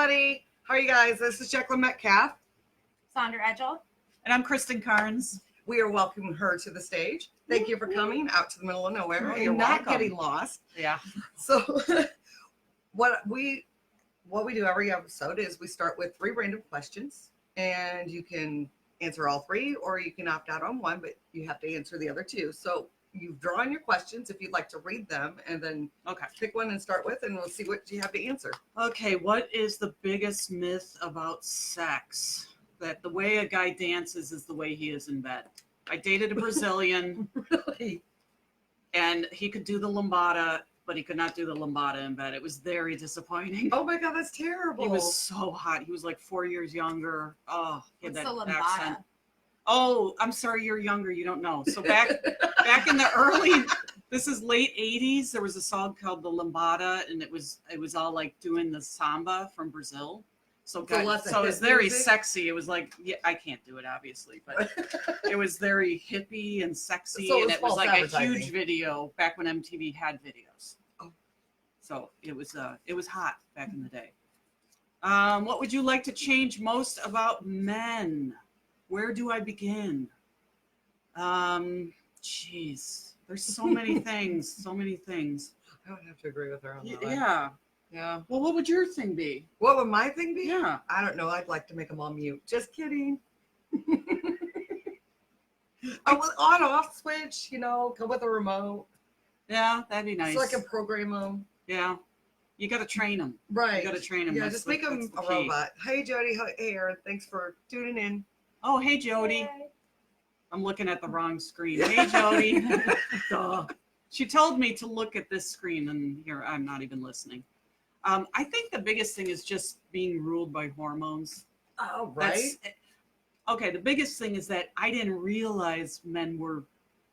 everybody. How are you guys? This is Jacklyn Metcalfe. Saundra Edgall. And I'm Kristin Carnes. We are welcoming her to the stage. Thank you for coming out to the middle of nowhere You're and not welcome. getting lost. Yeah. So what we do every episode is we start with 3 random questions, and you can answer all 3 or you can opt out on one, but you have to answer the other 2. So you've drawn your questions if you'd like to read them, and then pick one and start with, and we'll see what you have to answer. Okay, what is the biggest myth about sex? That the way a guy dances is the way he is in bed. I dated a Brazilian. Really? And he could do the lambada, but he could not do the lambada in bed. It was very disappointing. Oh my God, that's terrible. He was so hot. He was like 4 years younger. Oh, he had What's that the lambada? accent. Oh, I'm sorry, you're younger. You don't know. So back in the early, this is late 80s. There was a song called the lambada, and it was all like doing the samba from Brazil. So it was very music? sexy. It was like, yeah, I can't do it obviously, but it was very hippie and sexy, So and it was like a advertising. huge video back when MTV had videos. Oh. So it was hot back in the day. What would you like to change most about men? Where do I begin? Jeez, there's so many things, so many things. I would have to agree with her on that one. Yeah. Yeah. Well, what would your thing be? What would my thing be? Yeah. I don't know. I'd like to make them all mute. Just kidding. On-off switch, come with a remote. Yeah, that'd be nice. So I can program them. Yeah. You got to train them. Right. You got to train them. Yeah, just make them a robot. Hey, Jody. Hey, Aaron. Thanks for tuning in. Oh, hey, Jody. Yay. I'm looking at the wrong screen. Hey, Jody. Duh. She told me to look at this screen, and here I'm not even listening. I think the biggest thing is just being ruled by hormones. Oh, right. Okay, the biggest thing is that I didn't realize men were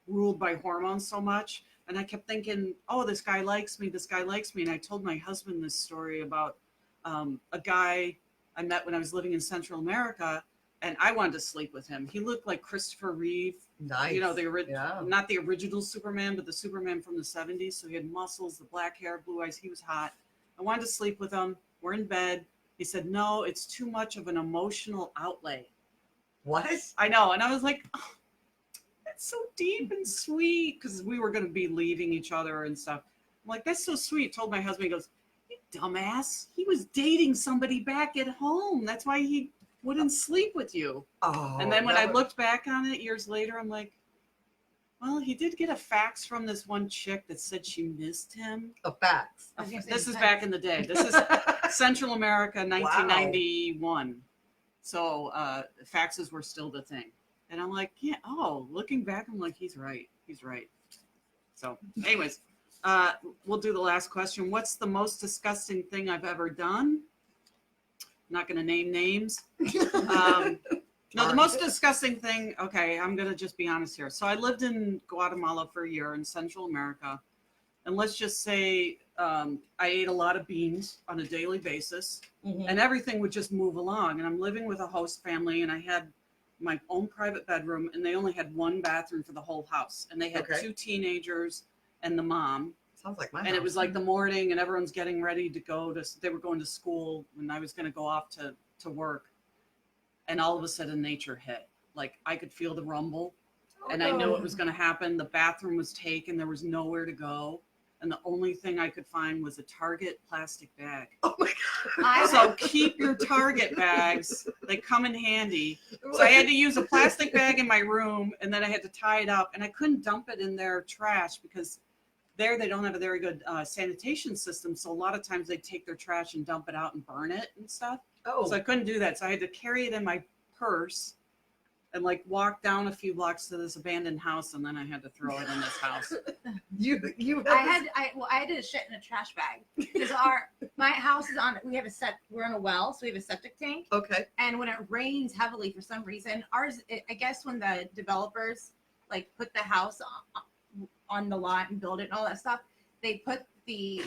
ruled by hormones so much. And I kept thinking, oh, this guy likes me, this guy likes me. And I told my husband this story about a guy I met when I was living in Central America, and I wanted to sleep with him. He looked like Christopher Reeve. Nice. Not the original Superman, but the Superman from the 70s. So he had muscles, the black hair, blue eyes. He was hot. I wanted to sleep with him. We're in bed. He said, no, it's too much of an emotional outlay. What? I know. And I was like, oh, that's so deep and sweet, because we were going to be leaving each other and stuff. I'm like, that's so sweet. Told my husband, he goes, you dumbass. He was dating somebody back at home. That's why he wouldn't sleep with you. Oh. And then when I looked back on it years later, I'm like, well, he did get a fax from this one chick that said she missed him. A fax. This is back in the day. This is Central America, 1991. Wow. So faxes were still the thing. And I'm like, yeah, looking back, I'm like, he's right. He's right. So anyways, we'll do the last question. What's the most disgusting thing I've ever done? I'm not going to name names. No, the most disgusting thing, okay, I'm going to just be honest here. So I lived in Guatemala for a year in Central America. And let's just say I ate a lot of beans on a daily basis. Mm-hmm. And everything would just move along. And I'm living with a host family, and I had my own private bedroom, and they only had one bathroom for the whole house. And they had 2 teenagers and the mom. Sounds like my And house. it was like the morning, and everyone's getting ready to they were going to school, and I was going to go off to work. And all of a sudden nature hit. Like I could feel the rumble, and I knew it was going to happen. The bathroom was taken. There was nowhere to go. And the only thing I could find was a Target plastic bag. Oh my God. So keep your Target bags. They come in handy. So I had to use a plastic bag in my room, and then I had to tie it up, and I couldn't dump it in their trash because they don't have a very good sanitation system. So a lot of times they take their trash and dump it out and burn it and stuff. Oh. So I couldn't do that. So I had to carry it in my purse and like walk down a few blocks to this abandoned house, and then I had to throw it in this house. I had to shit in a trash bag because my house is we're on a well, so we have a septic tank. Okay. And when it rains heavily for some reason, I guess when the developers like put the house on the lot and build it and all that stuff, they put the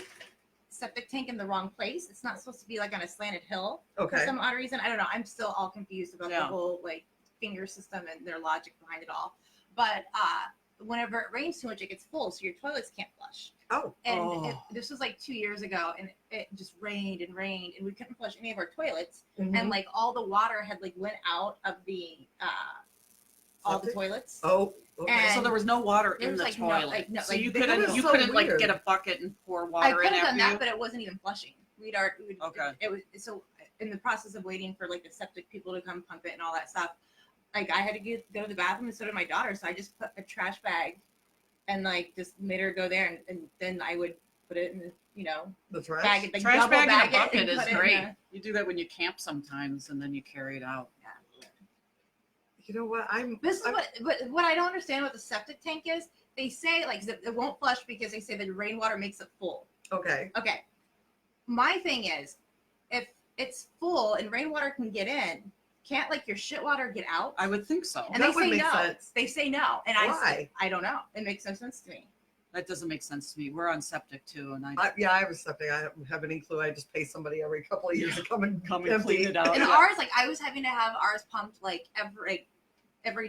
septic tank in the wrong place. It's not supposed to be like on a slanted hill for some odd reason. I don't know. I'm still all confused about the whole like finger system and their logic behind it all. But whenever it rains too much, it gets full, so your toilets can't flush. Oh, And this was like 2 years ago, and it just rained and rained, and we couldn't flush any of our toilets. And like all the water had like went out of the all the toilets. Oh, okay. And so there was no water there in was, the like, no, toilet. like, no, so like, you that couldn't is you so couldn't like weird. get a bucket and pour I water could in have done after that, you. but it wasn't even flushing. Okay. It was so in the process of waiting for like the septic people to come pump it and all that stuff. Like I had to go to the bathroom, and so did my daughter. So I just put a trash bag and like just made her go there, and then I would put it in the The trash. bag it, like Trash double bag in a bag it bucket and is put it in great. the- You do that when you camp sometimes, and then you carry it out. You know what? This is what I don't understand what the septic tank is. They say like it won't flush because they say the rainwater makes it full. Okay. Okay. My thing is, if it's full and rainwater can get in, can't like your shit water get out? I would think so. And That they would say make no. sense. They say no, and Why? I don't know. It makes no sense to me. That doesn't make sense to me. We're on septic too, and I Yeah, I have a septic. I don't have any clue. I just pay somebody every couple of years to come and come and empty. clean it out. And Yeah. ours, like I was having to have ours pumped like every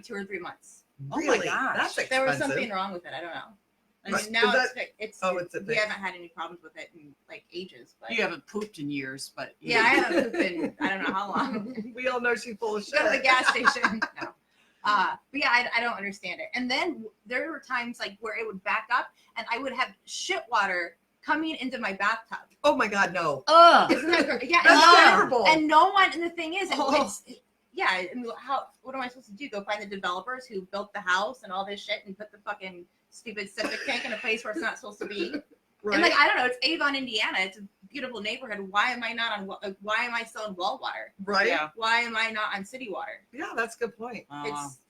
2 or 3 months. Oh my Really? gosh. That's expensive. There was something wrong with it. I don't know. I Right. mean, now Is it's it's we fixed. haven't had any problems with it in like ages. But You haven't pooped in years, but yeah, I haven't pooped in I don't know how long. We all know she's full of shit. Go to the gas station. No. But yeah, I don't understand it. And then there were times like where it would back up, and I would have shit water coming into my bathtub. Oh my God, no. ugh. Isn't that great? Yeah, That's and terrible. and no one. And the thing is, Oh. I mean, what am I supposed to do? Go find the developers who built the house and all this shit, and put the fucking stupid septic tank in a place where it's not supposed to be? Right? And like I don't know, it's Avon, Indiana. It's a beautiful neighborhood. Why am I not on? Why am I still in well water? right? Yeah. Why am I not on city water? Yeah, that's a good point.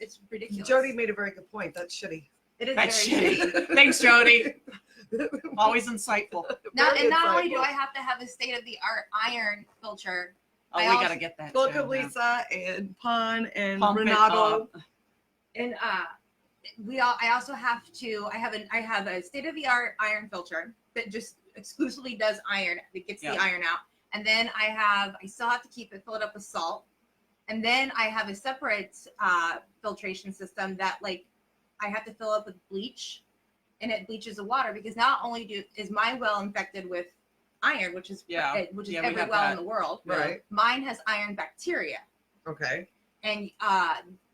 It's ridiculous. Jody made a very good point. That's shitty. It is That's very shitty. Thanks, Jody. Always insightful. Now, Very and not only do insightful. I have to have a state of the art iron filter, Oh, I we also- gotta get that. Book too, of yeah. Lisa and Pon and Pump it Renato. up. and I also have to. I have a state of the art iron filter that just exclusively does iron. That gets the Yeah. iron out, and then I still have to fill it up with salt, and then I have a separate filtration system that like I have to fill up with bleach, and it bleaches the water because not only is my well infected with iron, which is Yeah. which is Yeah, we every have well that. in the world. Right. Mine has iron bacteria, Okay. and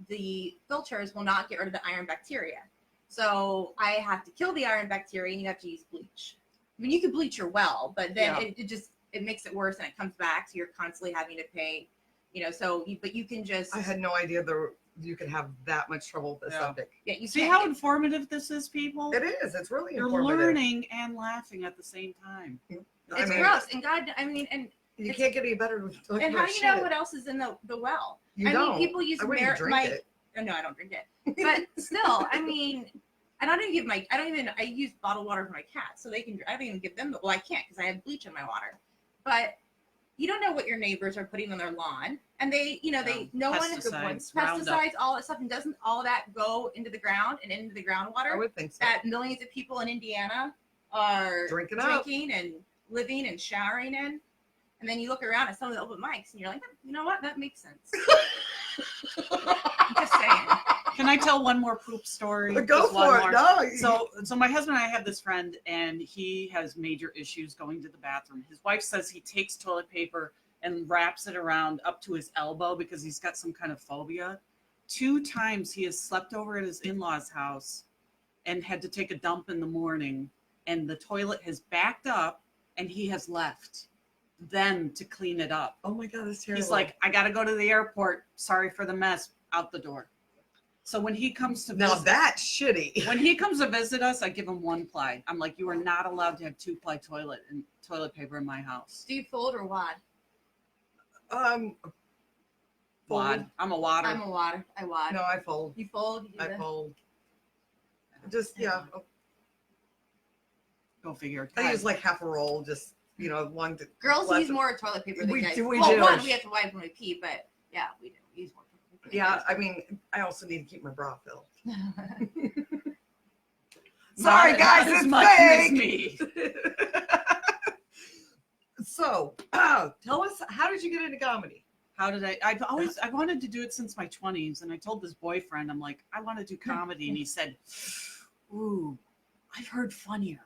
the filters will not get rid of the iron bacteria. So I have to kill the iron bacteria, and you have to use bleach. I mean, you can bleach your well, but then Yeah. it makes it worse, and it comes back, so you're constantly having to pay. But you can just I had no idea you could have that much trouble with the Yeah. septic. yeah. You See can't how get- informative this is, people? It is. It's really You're informative. learning and laughing at the same time. it's gross, and God, I mean, and You It's- can't get any better with talking how about do you know shit. what else is in the well? You I don't. mean, people use I wouldn't drink it. No, I don't drink it. But still, I mean, I use bottled water for my cats, so I don't even give them I can't because I have bleach in my water. But you don't know what your neighbors are putting on their lawn, and no one Pesticides, Roundup. pesticides, all that stuff, and doesn't all of that go into the ground and into the I groundwater would think so. that millions of people in Indiana are Drinking up. and living and showering in? And then you look around at some of the open mics, and you're like, you know what? That makes sense. I'm just saying. Can I tell one more poop story? Go Just one for more. it. No. So my husband and I have this friend, and he has major issues going to the bathroom. His wife says he takes toilet paper and wraps it around up to his elbow because he's got some kind of phobia. 2 times he has slept over at his in-laws' house and had to take a dump in the morning, and the toilet has backed up, and he has left them to clean it up. Oh my God, that's terrible. He's like, I got to go to the airport. Sorry for the mess. Out the door. So when he comes to now visit, that's shitty. when he comes to visit us, I give him 1-ply. I'm like, you are not allowed to have 2-ply toilet paper in my house. Do you fold or wad? Fold. Wad. I'm a water. I'm a water. I wad. No, I fold. You fold? You do I the- fold. Just Go figure. I use like half a roll. Just one. Girls less- use more toilet paper than We guys. do, we well, do. one, we have to wipe when we pee, but yeah, we do. We use more toilet paper. Yeah, I mean, I also need to keep my bra filled. Not- Sorry, guys, not as it's much as fake. me. So, tell us, how did you get into comedy? How did I wanted to do it since my 20s, and I told this boyfriend, I'm like, I want to do comedy, and he said, ooh, I've heard funnier.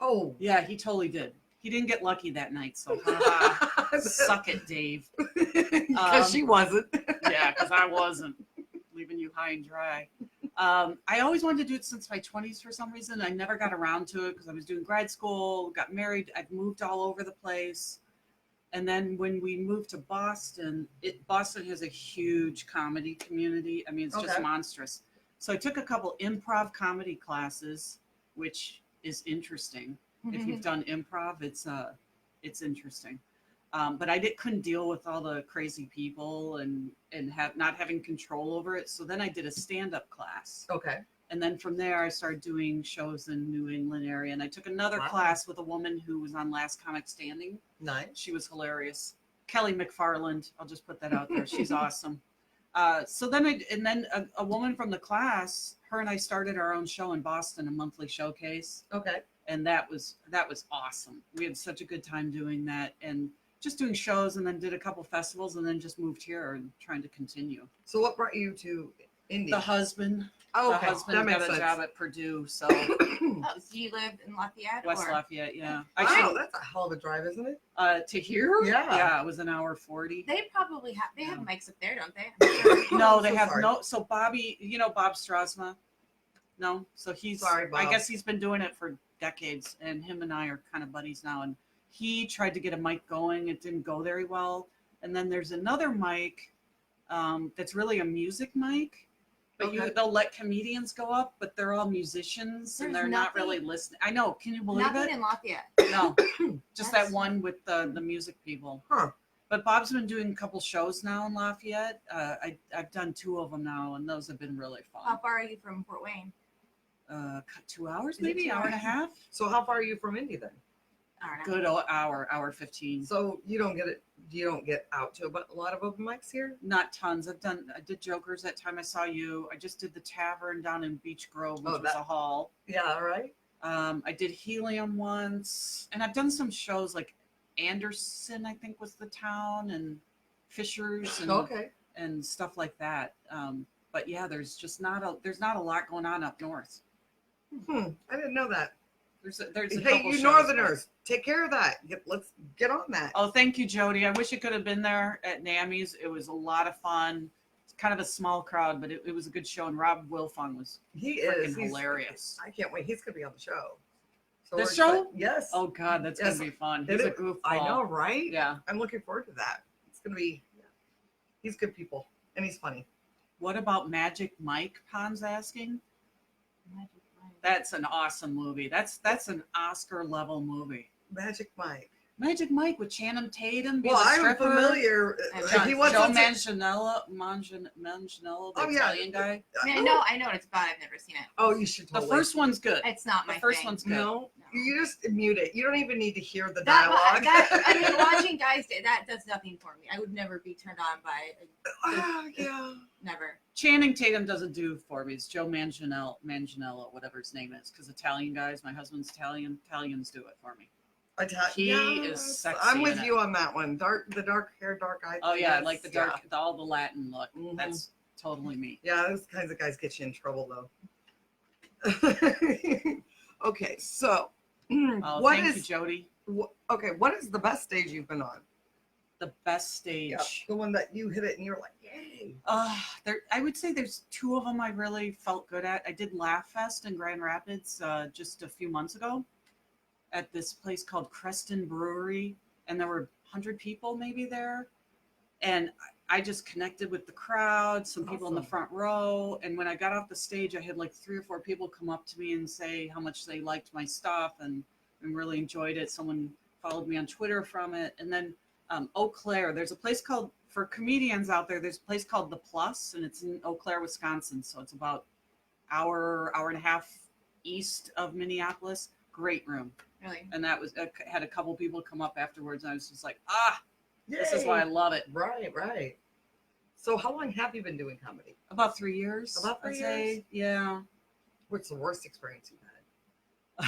Oh. Yeah, he totally did. He didn't get lucky that night, so haha. Suck it, Dave. Because she wasn't. Yeah, because I wasn't. Leaving you high and dry. I always wanted to do it since my 20s for some reason. I never got around to it because I was doing grad school, got married. I've moved all over the place. And then when we moved to Boston, Boston has a huge comedy community. I mean, it's just Okay. monstrous. So I took a couple improv comedy classes, which is interesting. If you've done improv, it's interesting. But I couldn't deal with all the crazy people and not having control over it. So then I did a stand-up class. Okay. And then from there, I started doing shows in New England area. And I took another class with a woman who was on Last Comic Standing. Nice. She was hilarious. Kelly McFarland. I'll just put that out there. She's awesome. So then a woman from the class, her and I started our own show in Boston, a monthly showcase. Okay. And that was awesome. We had such a good time doing that and just doing shows, and then did a couple festivals, and then just moved here and trying to continue. So what brought you to Indy? The husband. Oh, The okay. husband That makes got a sense. job at Purdue, so Oh, so you lived in Lafayette? West or? Lafayette, yeah. Wow, that's a hell of a drive, isn't it? To here? Yeah. Yeah, it was an hour 40. They probably have. They have Yeah. mics up there, don't they? I'm sure. No, I'm they so have sorry. no. So Bobby, you know Bob Strasma? No, so he's. Sorry, Bob. I guess he's been doing it for decades, and him and I are kind of buddies now. And he tried to get a mic going, it didn't go very well. And then there's another mic that's really a music mic, but Okay. they'll let comedians go up, but they're all musicians and There's they're not nothing- really listening. I know. Can you believe Nothing it? in Lafayette. No, just That's- that one with the music people. Huh. But Bob's been doing a couple shows now in Lafayette. I've done 2 of them now, and those have been really How fun. far are you from Fort Wayne? 2 hours, Is it maybe 2 hour and a hours? half. So how far are you from Indy then? I don't know. Good hour 15. So you don't get out to a lot of open mics here? Not tons. I did Jokers that time I saw you. I just did the Tavern down in Beach Grove, which Oh, was a hall. Yeah, all right. I did Helium once, and I've done some shows like Anderson, I think was the town, and Fishers and Okay. and stuff like that. But yeah, there's not a lot going on up north. I didn't know that. There's a Hey, couple you shows, Northerners, take care of that. Let's get on that. Oh, thank you, Jody. I wish it could have been there at NAMI's. It was a lot of fun. It's kind of a small crowd, but it was a good show. And Rob Wilfong was He freaking is. He's hilarious. I can't wait. He's gonna be on the show. So This we're show? excited. Yes. Oh God, that's Yes. gonna be fun. Did He's a it? goofball. I know, right? Yeah. I'm looking forward to that. It's gonna be. He's good people, and he's funny. What about Magic Mike? Pon's asking. Magic Mike. That's an awesome movie. That's an Oscar level movie. Magic Mike. Magic Mike with Channing Tatum. being Well, a I'm stripper. familiar. Joe- He wants Joe to. Manganiello, the Oh, yeah. Italian guy. I mean, I know what it's about. I've never seen it. Oh, you should The totally. first one's good. It's not The my first thing. one's good. No, No. you just mute it. You don't even need to hear the That, dialogue. I mean, watching guys that does nothing for me. I would never be turned on by Yeah. never. Channing Tatum doesn't do for me. It's Joe Manganiello, whatever his name is, because Italian guys. My husband's Italian. Italians do it for me. He is sexy I'm with in it. you on that one. The dark hair, dark eyes. Oh yeah, yes, like the dark, all the Latin look. Mhm. That's totally me. Yeah, those kinds of guys get you in trouble though. Okay, so Oh, what thank you, is Jody. okay? What is the best stage you've been on? The best stage. Yeah, the one that you hit it and you're like, yay! I would say there's 2 of them I really felt good at. I did Laugh Fest in Grand Rapids just a few months ago at this place called Kristin Brewery, and there were 100 people maybe there, and I just connected with the crowd, some people in the Awesome. front row, and when I got off the stage, I had like 3 or 4 people come up to me and say how much they liked my stuff and really enjoyed it. Someone followed me on Twitter from it, and then Eau Claire. There's a place called, for comedians out there, there's a place called The Plus, and it's in Eau Claire, Wisconsin. So it's about hour and a half east of Minneapolis. Great room. Really. And that was, had a couple people come up afterwards, and I was just like, this is Yay! why I love it. Right. So how long have you been doing comedy? About 3 years. About 3 I'd say. Yeah. What's the worst experience you've had?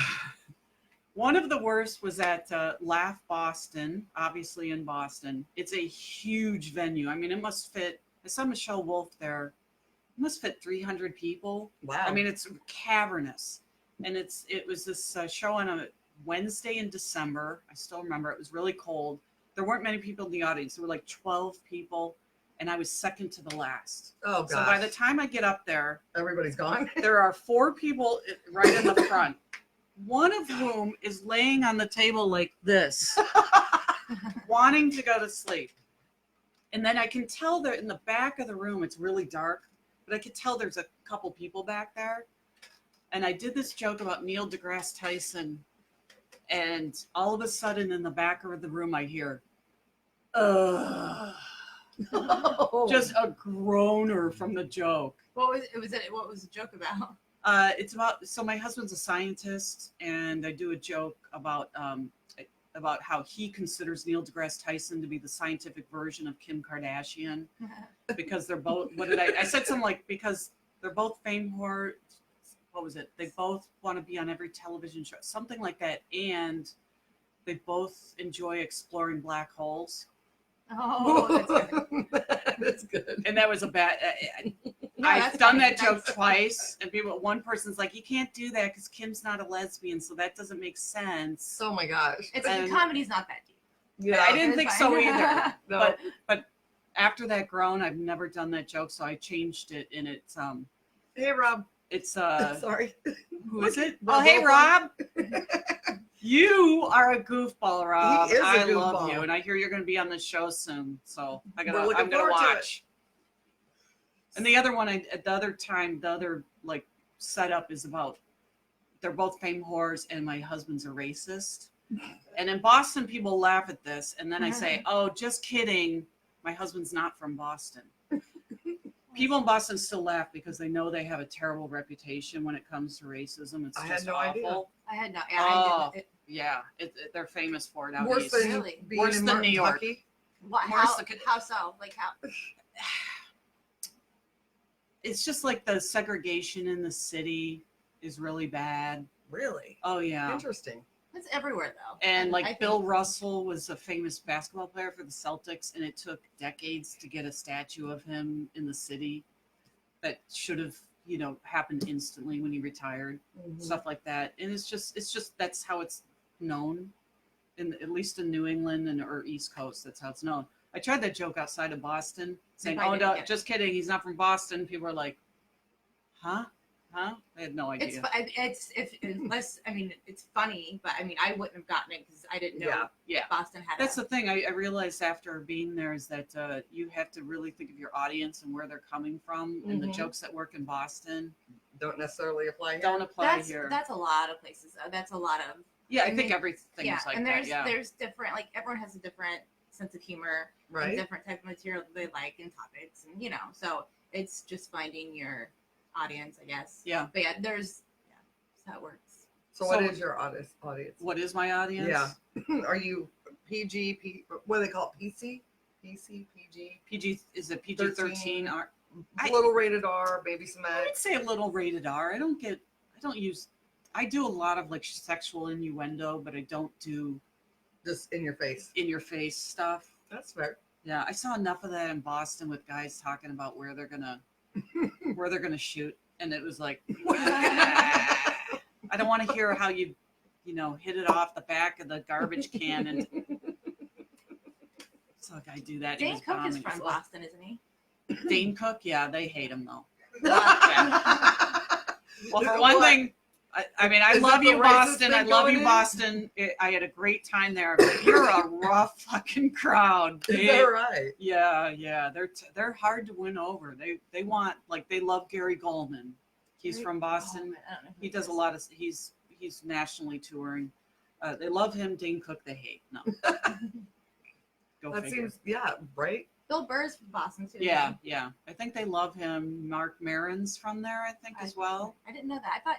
One of the worst was at Laugh Boston, obviously in Boston. It's a huge venue. I mean, it must fit, I saw Michelle Wolf there. It must fit 300 people. Wow. I mean, it's cavernous. and it was this show on a Wednesday in December. I still remember. It was really cold. There weren't many people in the audience. There were like 12 people, and I was second to the last. Oh, gosh. So by the time I get up there, Everybody's gone. there are 4 people right in the front, one of whom is laying on the table like this, wanting to go to sleep. And then I can tell that in the back of the room, it's really dark, but I could tell there's a couple people back there. And I did this joke about Neil deGrasse Tyson. And all of a sudden in the back of the room, I hear, just a groaner from the joke. What was the joke about? It's about, so my husband's a scientist, and I do a joke about how he considers Neil deGrasse Tyson to be the scientific version of Kim Kardashian, because they're both, I said something like, because they're both fame whore, what was it? They both want to be on every television show, something like that. And they both enjoy exploring black holes. Oh, that's good. That's good. And that was a bad, No, I've that's done funny. that joke twice. And one person's like, you can't do that because Kim's not a lesbian. So that doesn't make sense. Oh my gosh. It's And- comedy's not that deep. Yeah. I didn't It's think fine. so either. No. But after that groan, I've never done that joke. So I changed it, and Hey, Rob. it's Sorry. who is it? Rob Oh, hey, Wilson. Rob. You are a goofball, Rob. He is a I love goofball. you, and I hear you're going to be on the show soon. So I'm We're gonna looking watch. forward to it. And the other one, the other like setup is about they're both fame whores, and my husband's a racist. And in Boston, people laugh at this, and then I say, "Oh, just kidding. My husband's not from Boston." People in Boston still laugh because they know they have a terrible reputation when it comes to racism. It's I just had no awful. idea. I had no. Oh. I didn't. Yeah, they're famous for it out Worse east. than Really? being Worse in than New York. Kentucky. What? Worse How so? Like how? It's just like the segregation in the city is really bad. Really? Oh yeah. Interesting. It's everywhere though. And I like think- Bill Russell was a famous basketball player for the Celtics, and it took decades to get a statue of him in the city that should have, happened instantly when he retired. Mhm. Stuff like that. And it's just that's how it's known, at least in New England or East Coast. That's how it's known. I tried that joke outside of Boston, saying, probably "Oh didn't no, get it. just kidding. He's not from Boston." People were like, "Huh? I had no idea. It's funny, but I wouldn't have gotten it because I didn't know Yeah. Yeah. Boston had. That's the thing I realized after being there is that you have to really think of your audience and where they're coming from, and the Mhm. jokes that work in Boston Don't necessarily apply here. don't apply that's here. that's a lot of places. That's a lot of Yeah, I I think mean, everything yeah. is like and that. Yeah. there's different, like everyone has a different sense of humor, and Right? different type of material that they like and topics, and so it's just finding your audience, I guess. Yeah. But that's how it works. So what So- is your audience? What is my audience? Yeah. Are you PG, what do they call it? PC, PG? PG is it PG-13? 13. I- Little rated R, baby some I would X. say a little rated R. I do a lot of like sexual innuendo, but I don't do Just in your face. in your face stuff. That's fair. Yeah, I saw enough of that in Boston with guys talking about where they're gonna shoot, and it was like, I don't want to hear how you hit it off the back of the garbage can, and so like I do that. He Dane was Cook is bombing. from Boston, isn't he? Dane Cook, yeah, they hate him though. Well, Well, for one thing, I mean, I Is love that the you, racist Boston. thing I love going you, in? Boston. I had a great time there, but you're a rough fucking crowd. Is that right? Yeah, they're hard to win over. They want, like, they love Gary Goldman. He's from Boston. I don't know who He it does a is. lot of. He's nationally touring. They love him. Dane Cook, they hate. No. Go That figure. seems, yeah, right? Bill Burr's from Boston too. Yeah. I think they love him. Mark Maron's from there, I think, as well. I didn't know that. I thought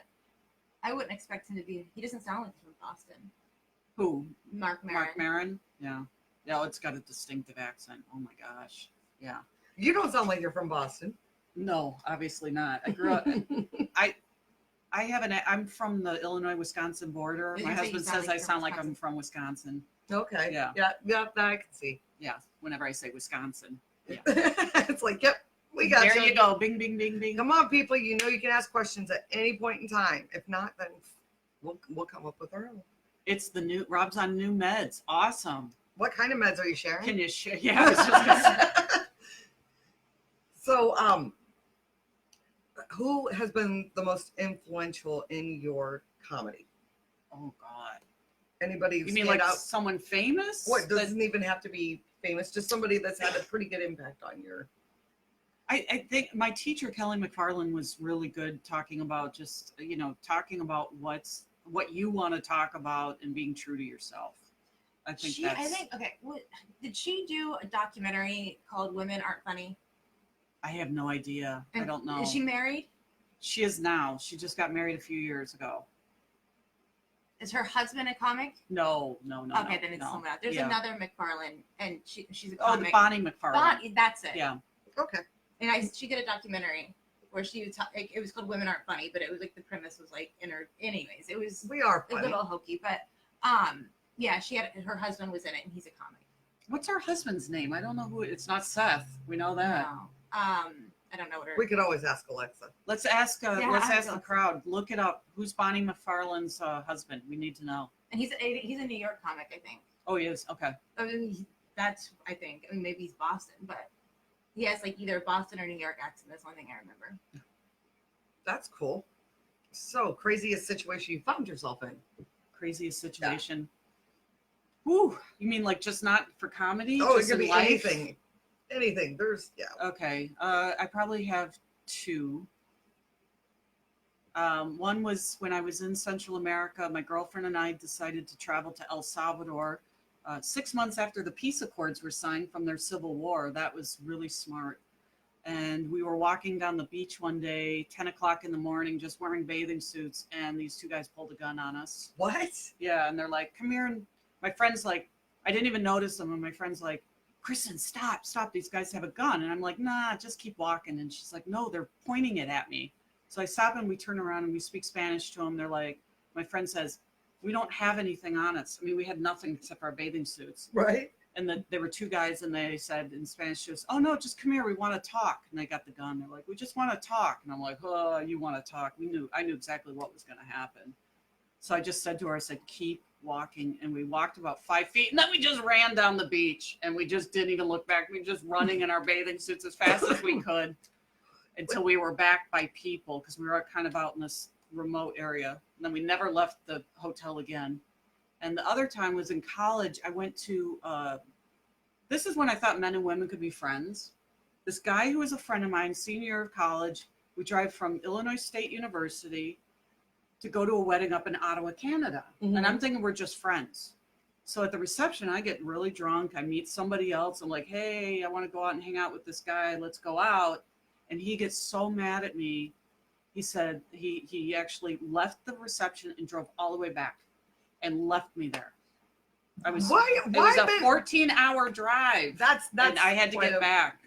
I wouldn't expect him to be. He doesn't sound like he's from Boston. Who? Mark Maron. Mark Maron? Yeah. Yeah, it's got a distinctive accent. Oh my gosh. Yeah. You don't sound like you're from Boston. No, obviously not. I grew up. I'm from the Illinois-Wisconsin border. You My say you husband sound says like I you're sound from like I'm Wisconsin. from Wisconsin. Okay. Yeah. Yeah, that I can see. Yeah. Whenever I say Wisconsin. It's like, yep, We got There you go. Bing, bing, bing, bing. Come on, people. You know you can ask questions at any point in time. If not, then we'll come up with our own. It's the new Rob's on new meds. Awesome. What kind of meds are you sharing? Can you share? Yeah, I was just gonna say. So, who has been the most influential in your comedy? Oh God. Anybody who You mean stand like out? someone famous? What doesn't even have to be famous? Just somebody that's had a pretty good impact on your. I think my teacher Kelly McFarland was really good talking about just talking about what you want to talk about and being true to yourself. I think okay. Did she do a documentary called "Women Aren't Funny"? I have no idea. And I don't know. Is she married? She is now. She just got married a few years ago. Is her husband a comic? No. Okay, then it's someone else. There's another McFarlane, and she's a Oh, comic. the Bonnie McFarlane. That's it. Yeah. Okay. And she did a documentary where she was it was called "Women Aren't Funny," but it was like the premise was like anyways, it was We are a funny. little hokey, but yeah, she had her husband was in it, and he's a comic. What's her husband's name? I don't know who. It's not Seth. We know that. No. I don't know what her. We could always ask Alexa. Let's ask. Yeah, let's I ask the don't- crowd. Look it up. Who's Bonnie McFarlane's husband? We need to know. And he's a New York comic, I think. Oh, he is. Okay. I mean, that's I think. I mean, maybe he's Boston, but he has like either Boston or New York accent. That's one thing I remember. That's cool. So, craziest situation you found yourself in? Craziest situation. Whew. You mean like just not for comedy? Oh, it just could in be life? anything. Anything. There's, yeah. Okay. I probably have two. One was when I was in Central America. My girlfriend and I decided to travel to El Salvador 6 months after the peace accords were signed from their civil war. That was really smart. And we were walking down the beach one day, 10 o'clock in the morning, just wearing bathing suits. And these two guys pulled a gun on us. What? Yeah. And they're like, come here. And my friend's like, I didn't even notice them. And my friend's like, Kristin, stop. These guys have a gun. And I'm like, nah, just keep walking. And she's like, no, they're pointing it at me. So I stop and we turn around and we speak Spanish to them. They're like, my friend says, we don't have anything on us. I mean, we had nothing except our bathing suits. Right? And there were two guys and they said in Spanish to us, oh no, just come here. We want to talk. And they got the gun. They're like, we just want to talk. And I'm like, oh, you want to talk. I knew exactly what was going to happen. So I just said to her, I said, keep walking. And we walked about 5 feet and then we just ran down the beach and we just didn't even look back. We were just running in our bathing suits as fast as we could until we were back by people because we were kind of out in this remote area. And then we never left the hotel again. And the other time was in college. I went to, this is when I thought men and women could be friends. This guy who was a friend of mine, senior year of college, we drive from Illinois State University to go to a wedding up in Ottawa, Canada. Mhm. And I'm thinking we're just friends. So at the reception, I get really drunk. I meet somebody else. I'm like, hey, I want to go out and hang out with this guy. Let's go out. And he gets so mad at me. He said he actually left the reception and drove all the way back and left me there. It was a then- 14-hour drive. That's and I had to quite get back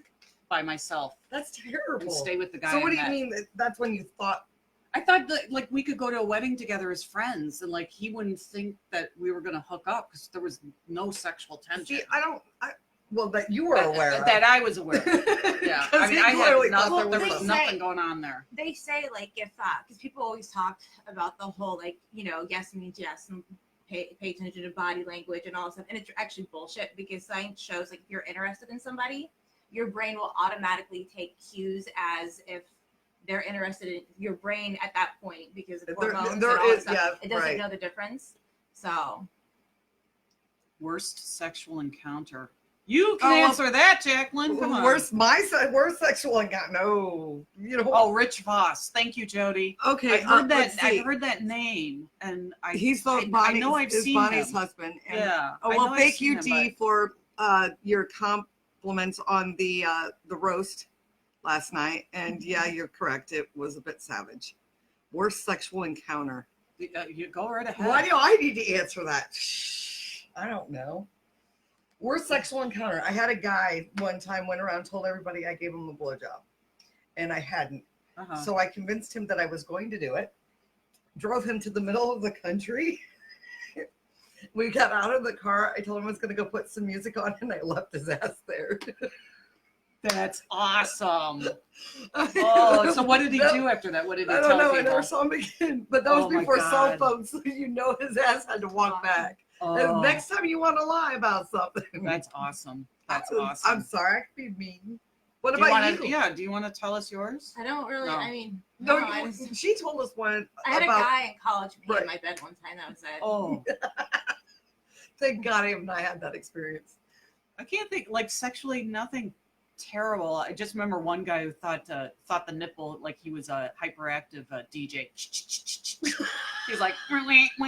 by myself That's terrible. and stay with the guy. So what I do you met. mean that's when you thought? I thought that like we could go to a wedding together as friends and like he wouldn't think that we were going to hook up because there was no sexual tension. See, well, that you were aware of. That I was aware of. Yeah. I mean, I clearly had thought there was something. nothing going on there. They say like if because people always talk about the whole like yes means yes and pay attention to body language and all that stuff, and it's actually bullshit because science shows like if you're interested in somebody, your brain will automatically take cues as if they're interested in your brain at that point because of hormones and all that stuff. It doesn't know the difference. So Worst sexual encounter. You can answer that, Jacklyn. Come on. Worst sexual encounter. No, Oh, Rich Voss. Thank you, Jody. Okay, I heard let's see. I heard that name, and He's I know I've seen Bonnie's him. husband. And, Yeah. Oh I know well, I've thank seen you, him, Dee, but- for your compliments on the roast last night. And yeah, you're correct. It was a bit savage. Worst sexual encounter. You go right ahead. Why do I need to answer that? Shh, I don't know. Worst sexual encounter. I had a guy one time went around and told everybody I gave him a blowjob, and I hadn't. Uh-huh. So I convinced him that I was going to do it. Drove him to the middle of the country. We got out of the car. I told him I was going to go put some music on, and I left his ass there. That's awesome. Oh, so what did he do after that? What did he I tell don't know. I people? never saw him again. But that was Oh my before cell God. phones, so you know his ass had to walk back. Oh, And next time you want to lie about something. that's awesome. That's I'm awesome. sorry, I could be mean. What Do you about wanna, you? yeah, do you want to tell us yours? I don't really. No. I mean, No, no, I, she told us one I had about. a guy in college pee Right. in my bed one time. That was it. Oh, Thank God I have not had that experience. I can't think, like, sexually, nothing terrible. I just remember one guy who thought the nipple, like he was a hyperactive DJ. He was like, wait.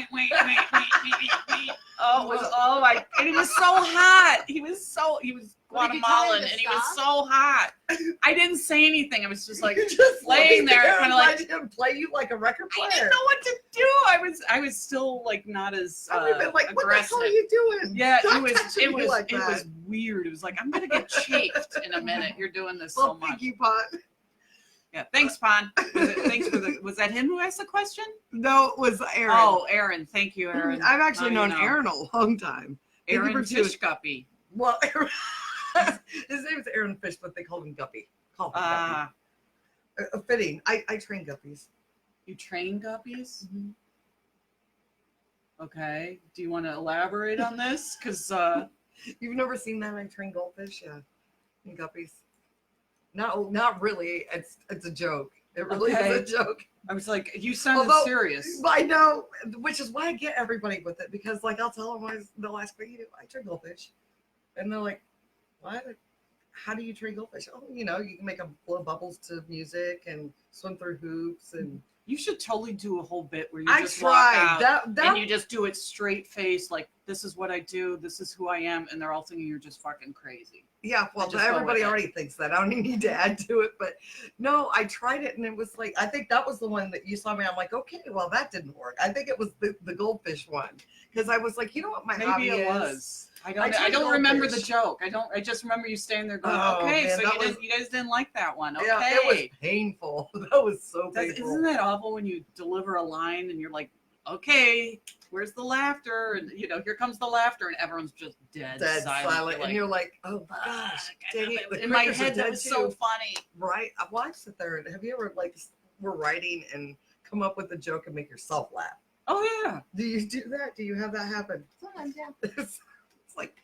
Oh, it was, and he was so hot. He was What, did you tell him Guatemalan, to and he was stop? so hot. I didn't say anything. I was just like, Just laying there, kinda like- let him play you like a record I player. didn't know what to do. I was still like not as I would have been like, what aggressive. the hell are you doing? Yeah, Stop it was touching me like it that. was weird. It was like, I'm gonna get chafed in a minute. You're doing this Well, so much. thank you, Pot. Yeah, thanks, Pon. Was that him who asked the question? No, it was Aaron. Oh, Aaron. Thank you, Aaron. I've actually Now you known know. Aaron a long time. Thank you Aaron for tuning- Fish Guppy. Well, Aaron, his name is Aaron Fish, but they call him Guppy. Call him Ah, Guppy. Fitting. I train guppies. you train guppies? Mm-hmm. Okay. Do you want to elaborate on this? Because You've never seen that? I train goldfish, yeah, and guppies. No, not really. It's a joke. It really Okay. is a joke. I was like, you sounded Although- serious. I know, which is why I get everybody with it, because like I'll tell them, they'll ask me, I train goldfish, and they're like, what? How do you train goldfish? Oh, you can make them blow bubbles to music and swim through hoops, and You should totally do a whole bit where you I just walk out tried that. and you just do it straight face, like, this is what I do, this is who I am, and they're all thinking you're just fucking crazy. Yeah, well, just go with everybody it. already thinks that. I don't even need to add to it. But no, I tried it, and it was like, I think that was the one that you saw me. I'm like, okay, well, that didn't work. I think it was the goldfish one, because I was like, you know what my hobby Maybe it is? was. I I trained don't remember the goldfish. joke. I just remember you standing there going, Oh, okay, man, so that you guys didn't like that one. Okay. Yeah, it was painful. That was so painful. Isn't that awful when you deliver a line and you're like, okay, where's the laughter? And here comes the laughter, and everyone's just dead silent. and you're like, oh my gosh, "Fuck, dang it. The in my crickets are head, that dead was too." so funny. Right? Well, I sit there, and have you ever we're writing and come up with a joke and make yourself laugh? Oh yeah. Do you do that? Do you have that happen? Sometimes, yeah. It's like,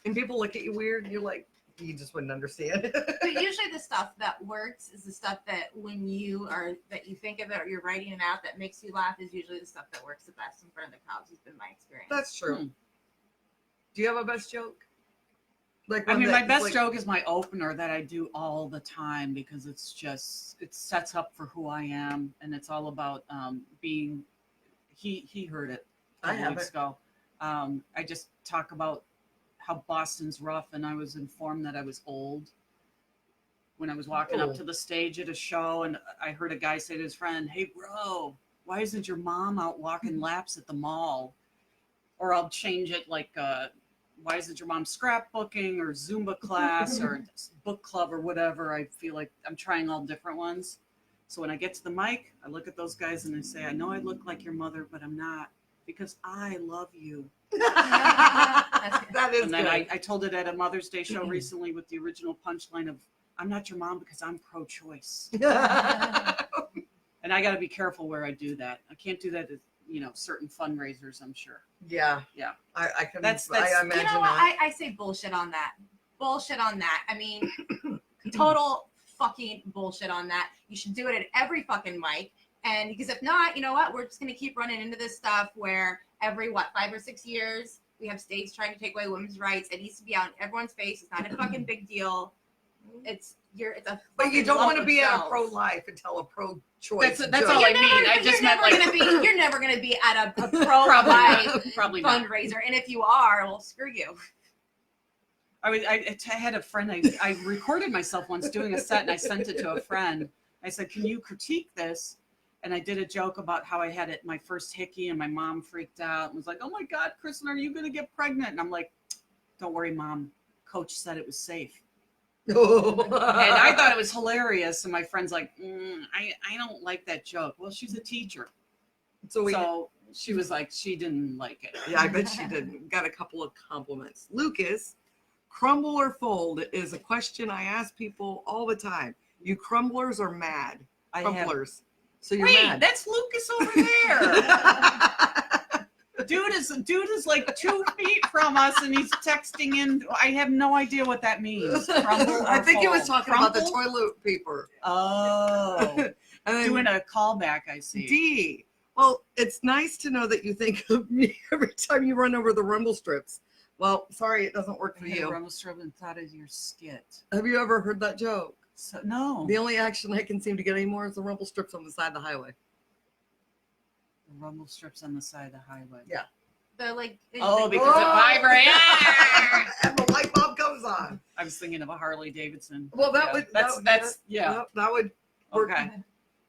and people look at you weird, and you're like, you just wouldn't understand. But usually the stuff that works is the stuff that that you think of it or you're writing it out that makes you laugh is usually the stuff that works the best in front of the crowds. Has been my experience. That's true. Do you have a best joke? Like, I one mean, that my is best like, joke is my opener that I do all the time because it sets up for who I am, and it's all about being. He heard it a I couple weeks haven't. ago. I just talk about how Boston's rough, and I was informed that I was old when I was walking Oh. up to the stage at a show, and I heard a guy say to his friend, "Hey, bro, why isn't your mom out walking laps at the mall?" Or I'll change it like, why isn't your mom scrapbooking or Zumba class or book club or whatever? I feel like I'm trying all different ones. So when I get to the mic, I look at those guys and I say, I know I look like your mother, but I'm not, because I love you. that is And then good. I told it at a Mother's Day show recently with the original punchline of, I'm not your mom because I'm pro-choice. And I got to be careful where I do that. I can't do that at, certain fundraisers, I'm sure. Yeah. Yeah. I can. That's- I imagine You know what? that. I say bullshit on that. Bullshit on that. I mean, total fucking bullshit on that. You should do it at every fucking mic. And because if not, you know what? We're just going to keep running into this stuff where every, 5 or 6 years, we have states trying to take away women's rights. It needs to be out in everyone's face. It's not a fucking big deal. It's a But you fucking don't lump want to of be at a cells. pro-life and tell a pro-choice. That's joke. all I mean. I just meant like You're never gonna be at a pro-life probably not. fundraiser, and if you are, well, screw you. I had a friend, I recorded myself once doing a set and I sent it to a friend. I said, can you critique this? And I did a joke about how I had my first hickey and my mom freaked out and was like, oh my God, Kristin, are you going to get pregnant? And I'm like, don't worry, Mom. Coach said it was safe. And I thought it was hilarious. And my friend's like, I don't like that joke. Well, she's a teacher. So she was like, she didn't like it. Yeah, I bet she did. Got a couple of compliments. Lucas, Crumble or fold is a question I ask people all the time. You crumblers are mad. I have. Crumblers. So you're Wait, mad. that's Lucas over there. Dude is like 2 feet from us, and he's texting in. I have no idea what that means. Crumble or I think he was fold? talking about the Crumple? toilet paper. Oh, And then doing a callback. I see. D. Well, it's nice to know that you think of me every time you run over the rumble strips. Well, sorry, it doesn't work for I had you. Rumble strip and thought of your skit. Have you ever heard that joke? So, no. The only action I can seem to get anymore is the rumble strips on the side of the highway. The rumble strips on the side of the highway. Yeah. The like. Oh, like- because it vibrates. And the light bulb goes on. I was thinking of a Harley Davidson. Well, that Yeah, would that's yeah. that would work. Okay.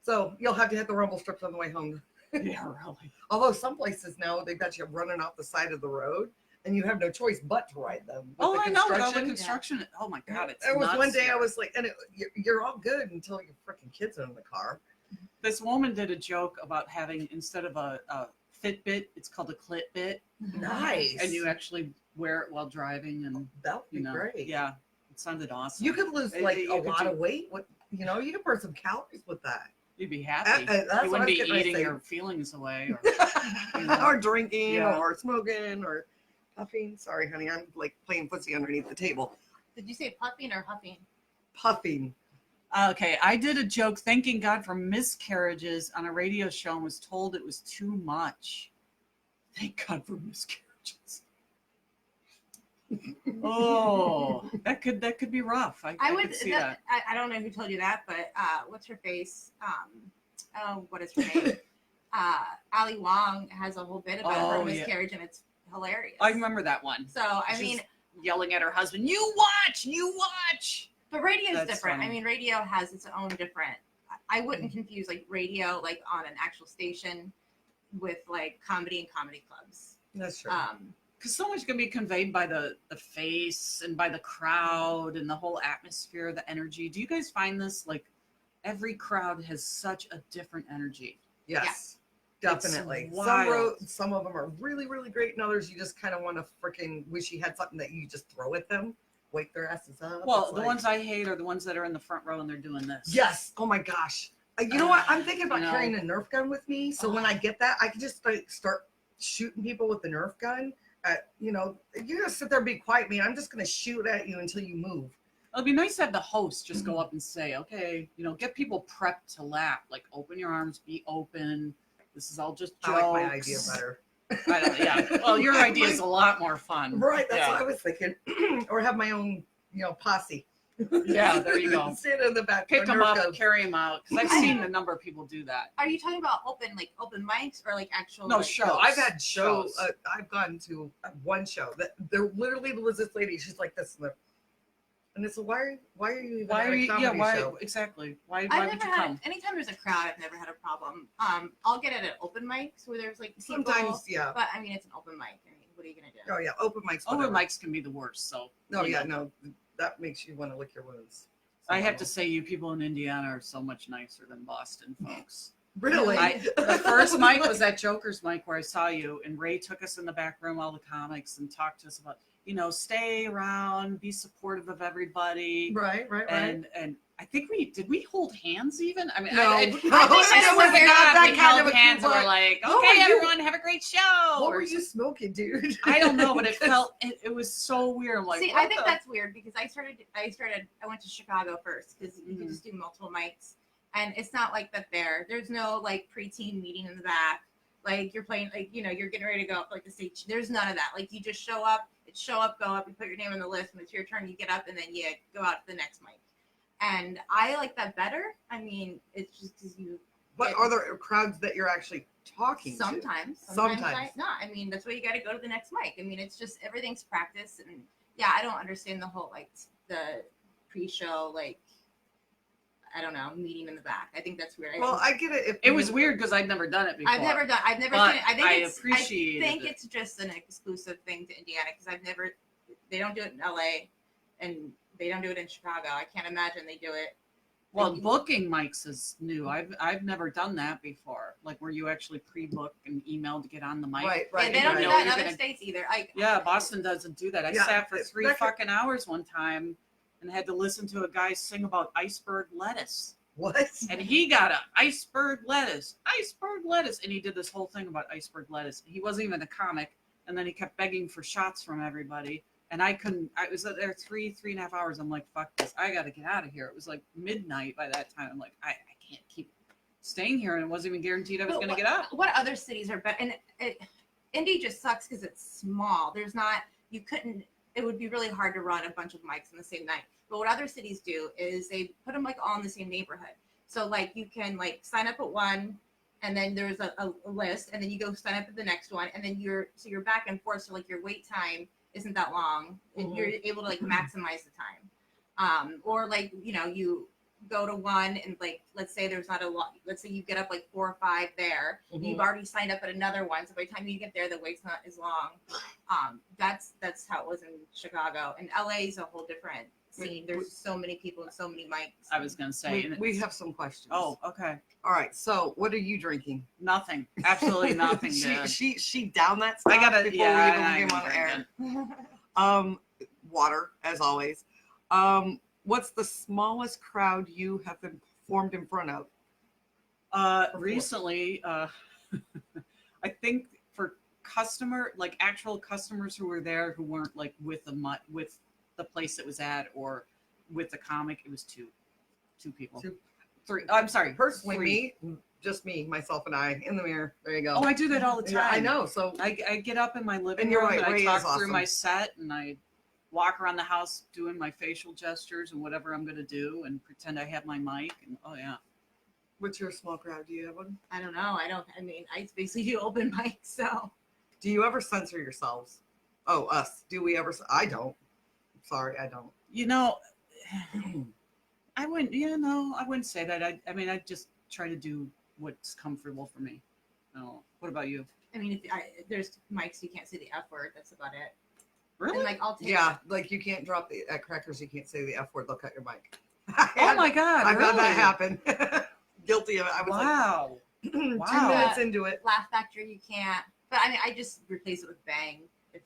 So you'll have to hit the rumble strips on the way home. Yeah, really. Although some places now they've got you running off the side of the road, and you have no choice but to ride them. With Oh, the I know. With all the construction. construction. Oh my God, it's There was nuts one day here. I was like, and you're all good until your freaking kids are in the car. This woman did a joke about having, instead of a Fitbit, it's called a Clitbit, Nice. and you actually wear it while driving, and That would be you know, great. yeah, it sounded awesome. You could lose like You a could lot do- of weight. With you could burn some calories with that. You'd be happy. That's what I You was wouldn't be getting ready to eating say. your feelings away. Or, you know. Or drinking, Yeah. or smoking, or puffing. Sorry, honey, I'm like playing footsie underneath the table. Did you say puffing or huffing? Puffing. Okay, I did a joke thanking God for miscarriages on a radio show and was told it was too much. Thank God for miscarriages. Oh, that could be rough. I would could see that. I don't know who told you that, but what's her face? What is her name? Ali Wong has a whole bit about Oh, her yeah. miscarriage, and it's hilarious. I remember that one. So I She's mean, yelling at her husband, you watch. but radio's That's different. funny. I mean, radio has its own different. I wouldn't confuse like radio, like on an actual station, with like comedy and comedy clubs. That's true. Because so much can be conveyed by the face and by the crowd and the whole atmosphere, the energy. Do you guys find this? Like every crowd has such a different energy. Yes, It's definitely. wild. Some of them are really, really great, and others you just kind of want to freaking wish you had something that you just throw at them, wake their asses up. Well, It's the like- ones I hate are the ones that are in the front row and they're doing this. Yes. Oh my gosh. You know what? I'm thinking about You know. carrying a Nerf gun with me, so when I get that, I can just like start shooting people with the Nerf gun. You're gonna sit there and be quiet, man. I'm just gonna shoot at you until you move. It'd be nice to have the host just go up and say, okay, get people prepped to laugh. Like open your arms, be open. This is all just jokes. I like my idea better. Yeah. Well, your idea is a lot more fun. Right. That's yeah. what I was thinking. Or have my own, posse. Yeah, there you go. Stand in the back. Pick with them Nerf up, guns. carry them out. Because I've seen a number of people do that. Are you talking about open mics or like actual? No, like, shows. No, I've had shows. Shows. I've gone to one show that they're literally was this lady. She's like this, and it's why are you even Why at are a you? comedy Yeah. Why? show? Exactly. Why I've would never you had. come? Anytime there's a crowd, I've never had a problem. I'll get it at open mics where there's like people, Sometimes, yeah. but I mean it's an open mic. I mean, what are you gonna do? Oh yeah, open mics. Open whatever. mics can be the worst. So. No, you yeah, know. no, that makes you want to lick your wounds. I have to say, you people in Indiana are so much nicer than Boston folks. Really. The first mic was that Joker's mic where I saw you, and Ray took us in the back room, all the comics, and talked to us about, stay around, be supportive of everybody. Right. And I think did we hold hands even? I mean, No. I No, think it that was was not that we kind held of a hands and group, we're like, what were okay, you- everyone, have a great show. What or were you smoking, dude? I don't know, but it was so weird. I'm like, See, what I think the- that's weird because I went to Chicago first because you can Mhm. just do multiple mics, and it's not like that there. There's no like preteen meeting in the back. Like you're playing, like you're getting ready to go up like the stage. There's none of that. Like you just show up, go up, you put your name on the list, and it's your turn. You get up, and then you go out to the next mic. And I like that better. I mean, it's just because you. But are there crowds that you're actually talking to? Sometimes. Sometimes. I mean, that's why you got to go to the next mic. I mean, it's just everything's practice, and yeah, I don't understand the whole like the pre-show I don't know, meeting in the back. I think that's weird. Well, I get it. If It was weird because I'd never done it before. I've never But seen it. I think I appreciated I think it. it's just an exclusive thing to Indiana because they don't do it in LA and they don't do it in Chicago. I can't imagine they do it Well, booking mics is new. I've never done that before. Like where you actually pre-book and email to get on the mic. Right. Yeah, they don't do that in other states either. Yeah, Boston doesn't do that. I Yeah, sat for 3 Becca- fucking hours one time and had to listen to a guy sing about iceberg lettuce. What? And he got a iceberg lettuce, and he did this whole thing about iceberg lettuce. He wasn't even a comic, and then he kept begging for shots from everybody. And I couldn't. I was there 3.5 hours. I'm like, fuck this. I got to get out of here. It was like midnight by that time. I'm like, I can't keep staying here, and it wasn't even guaranteed I was going to get up. What other cities are better? And Indy just sucks because it's small. There's not. You couldn't. It would be really hard to run a bunch of mics on the same night. But what other cities do is they put them like all in the same neighborhood. So like you can like sign up at one, and then there's a list, and then you go sign up at the next one, and then you're back and forth. So like your wait time isn't that long, and you're able to like maximize the time. Or like, you know, you go to one and like, let's say there's not a lot, let's say you get up like 4 or 5 there, and you've already signed up at another one. So by the time you get there, the wait's not as long. That's how it was in Chicago, and LA is a whole different scene. There's so many people and so many mics. I was going to say. We have some questions. Oh, okay. All right. So what are you drinking? Nothing. Absolutely nothing. she downed that stuff before we even came on the air. Water, as always. What's the smallest crowd you have been performed in front of? Recently, I think for actual customers who were there who weren't like with the place it was at or with the comic, it was two people. 3. I'm sorry. Personally, 3. just me, myself, and I in the mirror. There you go. Oh, I do that all the time. Yeah, I know. So I get up in my living and you're room right, and Ray I is talk through awesome. my set and I walk around the house doing my facial gestures and whatever I'm going to do and pretend I have my mic. And oh yeah. What's your small crowd? Do you have one? I don't know. I mean, I basically do open mics. So Do you ever censor yourselves? Oh, us. Do we ever? I don't. Sorry, I don't. You know, I wouldn't. Yeah, no, I wouldn't say that. I mean, I just try to do what's comfortable for me. No. What about you? I mean, if there's mics, you can't say the F word. That's about it. Really? And like I'll take. Yeah, like you can't drop the at Crackers. You can't say the F word. They'll cut your mic. Oh my God! I've had really? that happen. Guilty of it. I was Wow. like, Wow. 2 minutes into it. Laugh Factory, you can't. But I mean, I just replace it with bang if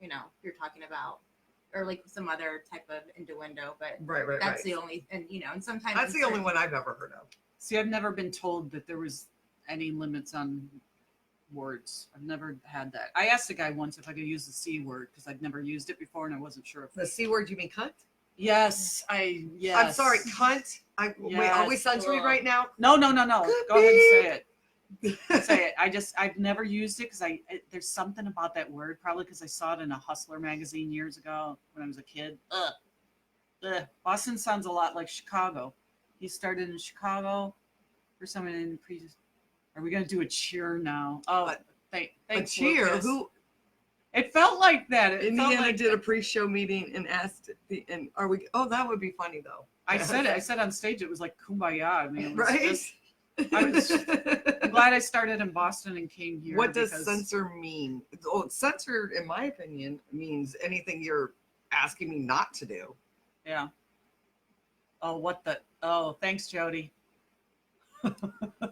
you know you're talking about, or like some other type of innuendo. But Right. that's the only, and you know, and sometimes That's the only one I've ever heard of. See, I've never been told that there was any limits on words. I've never had that. I asked a guy once if I could use the C word because I'd never used it before and I wasn't sure if The C word, you mean cunt? Yes. I'm sorry, cunt. Wait, are we Yes. censoring right now? No. Could Go ahead and say be. it. Say it. I've never used it because there's something about that word, probably because I saw it in a Hustler magazine years ago when I was a kid. Ugh. Boston sounds a lot like Chicago. He started in Chicago for someone in previous. Are we gonna do a cheer now? Oh, A thanks. cheer. Lucas. Who? It felt like that. It felt Indiana like did a pre-show meeting and asked and are we? Oh, that would be funny though. I said it. I said on stage it was like kumbaya. I mean, it was Right. just- I'm glad I started in Boston and came here. What does because- censor mean? Oh, censor, in my opinion, means anything you're asking me not to do. Yeah. Oh, what the? Oh, thanks, Jody.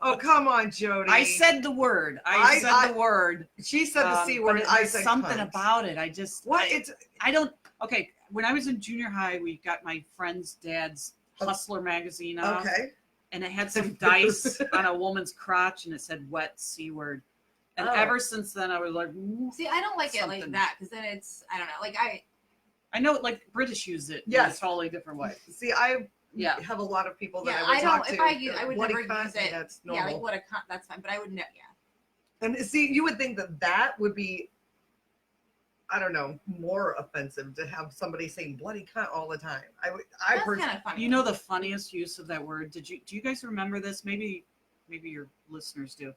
Oh, come on, Jody. I said the word. I said the word. She said the C but word. I there's said something cunt. about it. I just What? I don't. Okay, when I was in junior high, we got my friend's dad's Hustler magazine out, Okay. and it had some dice on a woman's crotch, and it said "wet C word." And Oh. ever since then, I was like, See, I don't like it like Something. that because then it's I don't know. Like I know, like British use it in Yes. a totally different way. See, I Yeah. have a lot of people that Yeah, I would I talk don't- to. if I would bloody never cunt, use it. That's yeah, normal. like what a cunt. That's fine, but I would know. Yeah. And see, you would think that would be, I don't know, more offensive to have somebody saying bloody cunt all the time. I That's personally, kind of funny. You know the funniest use of that word? Do you guys remember this? Maybe your listeners do.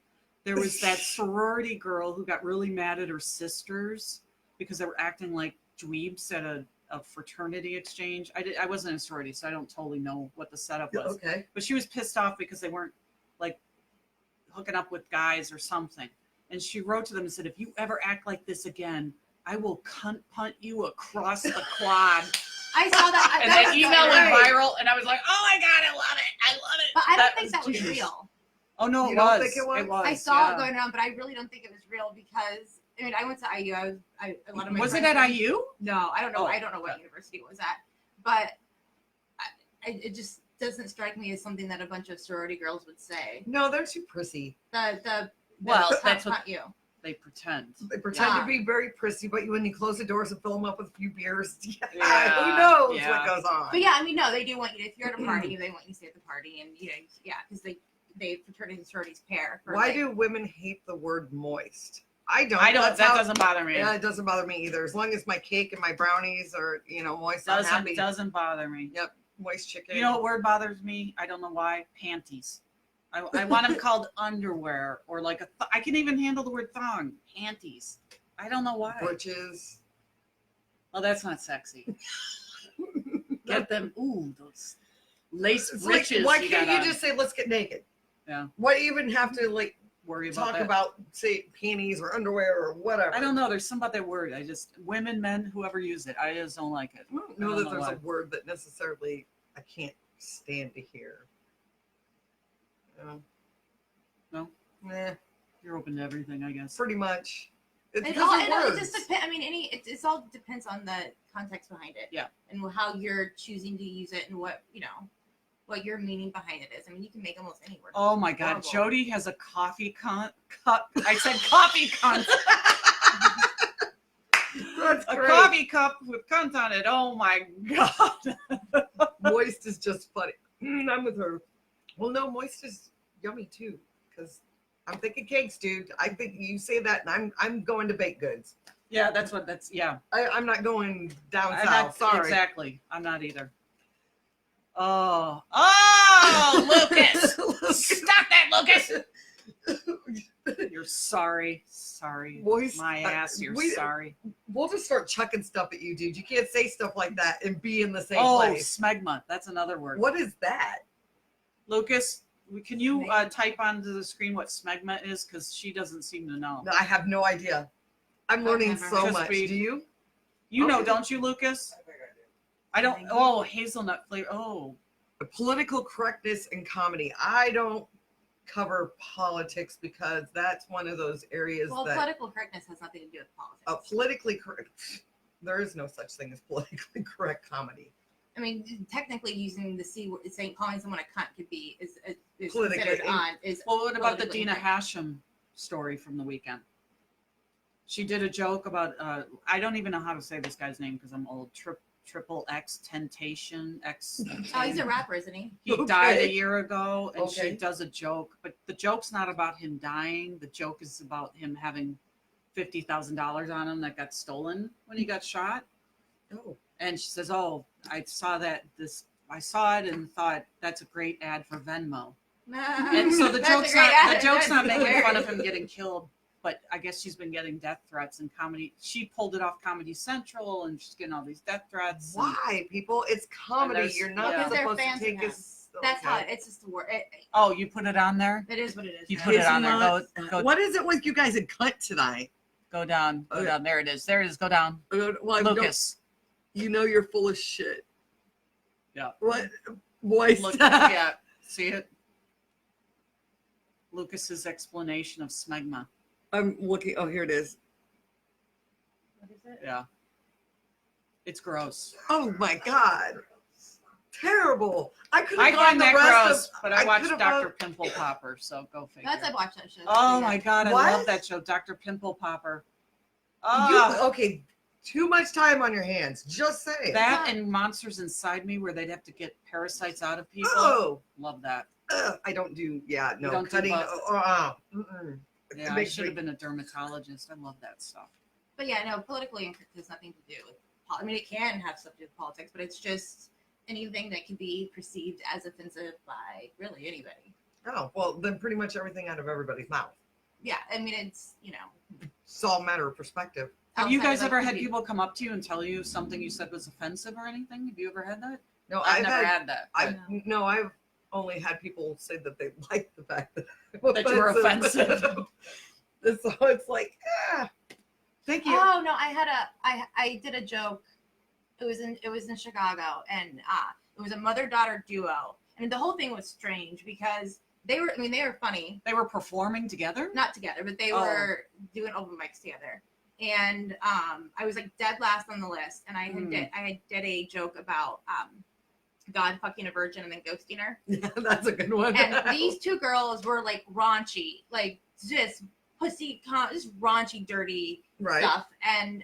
There was that sorority girl who got really mad at her sisters because they were acting like dweebs at a fraternity exchange. I wasn't in a sorority, so I don't totally know what the setup was. okay. But she was pissed off because they weren't like hooking up with guys or something. And she wrote to them and said, "If you ever act like this again, I will cunt punt you across the quad." I saw that. And that that was email so went weird. viral, and I was like, "Oh my god, I love it! I love it!" But I don't That think was that was genius. real. Oh no, You it don't was. think it was? It was. I saw it yeah. going around, but I really don't think it was real because I mean I went to IU. A lot of my Was it friends at were- IU? No, I don't know. Oh, I don't know what okay. university it was at, but it just doesn't strike me as something that a bunch of sorority girls would say. No, they're too prissy. Well, not, that's what- not you. They pretend. They pretend Yeah. to be very prissy, but when you close the doors and fill them up with a few beers, who Yeah, knows yeah. what goes on? But yeah, I mean, no, they do want you. If you're at a party, they want you to stay at the party, and because they fraternities and sororities pair. For, Why like, do women hate the word moist? I don't. I don't. That's That how- doesn't bother me. Yeah, it doesn't bother me either. As long as my cake and my brownies are, moist, I'm happy. Doesn't bother me. Yep, moist chicken. You know what word bothers me? I don't know why. Panties. I want them called underwear or like I can even handle the word thong. Panties. I don't know why. Britches. Well, that's not sexy. Get them. Ooh, those lace It's like, breeches. why you can't got you on. just say let's get naked? Yeah. Why do you even have to worry about talk that? about say panties or underwear or whatever? I don't know. There's something about that word. Women, men, whoever use it, I just don't like it. I don't I know don't that know there's why. a word that necessarily I can't stand to hear. No? Nah, You're open to everything, I guess. pretty much. It's It because all, of it all- it words. just depends. I mean, it's all depends on the context behind it. Yeah. And how you're choosing to use it, and what your meaning behind it is. I mean, you can make almost any word. Oh my God, horrible. Jody has a coffee cup. I said coffee cunt. That's A great. coffee cup with cunt on it. Oh my God. Moist is just funny. I'm with her. Well, no, moist is yummy too. Because I'm thinking cakes, dude. I think you say that, and I'm going to baked goods. Yeah, yeah. I'm not going down I'm south. not- Sorry. Exactly. I'm not either. Oh, Lucas. Stop that, Lucas. You're sorry. Sorry. Moist. My ass, you're we- sorry. We'll just start chucking stuff at you, dude. You can't say stuff like that and be in the same Oh, place. smegma. That's another word. What is that? Lucas, can you type onto the screen what smegma is? Because she doesn't seem to know. No, I have no idea. I'm learning never so heard. much. Just be- Do you? You know, Okay. don't you, Lucas? I don't. Oh, hazelnut flavor. Oh, Political correctness and comedy. I don't cover politics because that's one of those areas Well, that political correctness has nothing to do with politics. politically correct. There is no such thing as politically correct comedy. I mean, technically, using the C word, saying calling someone a cunt could be is Politically considered in- on is. well, what about the politically Dina incorrect. Hashem story from the weekend? She did a joke about. I don't even know how to say this guy's name because I'm old. Triple X Temptation X. Oh, he's a rapper, isn't he? He died a year ago, and Okay. she does a joke, but the joke's not about him dying. The joke is about him having $50,000 on him that got stolen when he got shot. Oh, And she says, "Oh, I saw I saw it and thought that's a great ad for Venmo." And so the That's joke's a great not ad. the joke's not That's making fun of hilarious. him getting killed, but I guess she's been getting death threats in comedy. She pulled it off Comedy Central, and she's getting all these death threats. and- why, people? It's comedy. there's- You're not yeah. Because they're supposed to fans of take him. us. That's how it's just a word. Oh, you put it on there. It is what it is. You man. put it on there. Go What is it with you guys in cunt tonight? Go down. Go Okay. down. There it is. There it is. Go down. Well, Lucas. you know you're full of shit. Yeah. What? Moist. Look, yeah. See it? Lucas's explanation of smegma. I'm looking. Oh, here it is. What is it? Yeah. It's gross. Oh my god. Terrible. I could I have gone find the that rest gross, of. but I watched could've Dr. gone- Pimple Popper, so go figure. That's I watched that show. Oh Yeah. my god, I What? love that show, Dr. Pimple Popper. Okay, too much time on your hands. Just say it. That and Monsters Inside Me, where they'd have to get parasites out of people. Oh, Love that. I don't do. Yeah, no don't do cutting. butt? Mm-mm. It Yeah, I makes should me- have been a dermatologist. I love that stuff. But yeah, no, politically incorrect has nothing to do with. I mean, it can have stuff to do with politics, but it's just anything that can be perceived as offensive by really anybody. Oh well, then pretty much everything out of everybody's mouth. Yeah, I mean, it's It's all a matter of perspective. Have you outside guys of, ever like, had the- people come up to you and tell you something you said was offensive or anything? Have you ever had that? No, I've never had that. I've only had people say that they like the fact that I'm That you were offensive. And so it's like, thank you. Oh no, I did a joke It was in Chicago, and it was a mother-daughter duo. I mean, the whole thing was strange because they were funny. They were performing together? Not together, but they were doing open mics together. And I was like dead last on the list, and I did a joke about God fucking a virgin and then ghosting her. Yeah, that's a good one. And these two girls were like raunchy, like just just raunchy, dirty stuff. And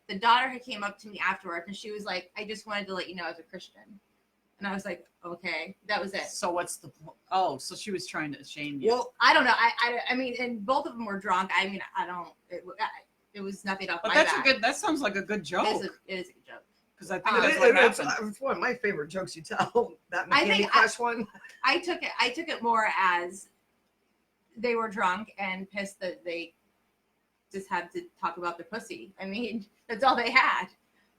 the daughter had came up to me afterwards, and she was like, "I just wanted to let you know I was a Christian." And I was like, "Okay, that was it." So what's the? Oh, so she was trying to shame you. Well, I don't know. I mean, and both of them were drunk. I mean, I don't. It was nothing off But my that's back. a good. That sounds like a good joke. It is a good joke. Because I think that's what happened. It's one of my favorite jokes you tell. That I McKinney think Crush one. I took it more as they were drunk and pissed that they just had to talk about their pussy. I mean, that's all they had.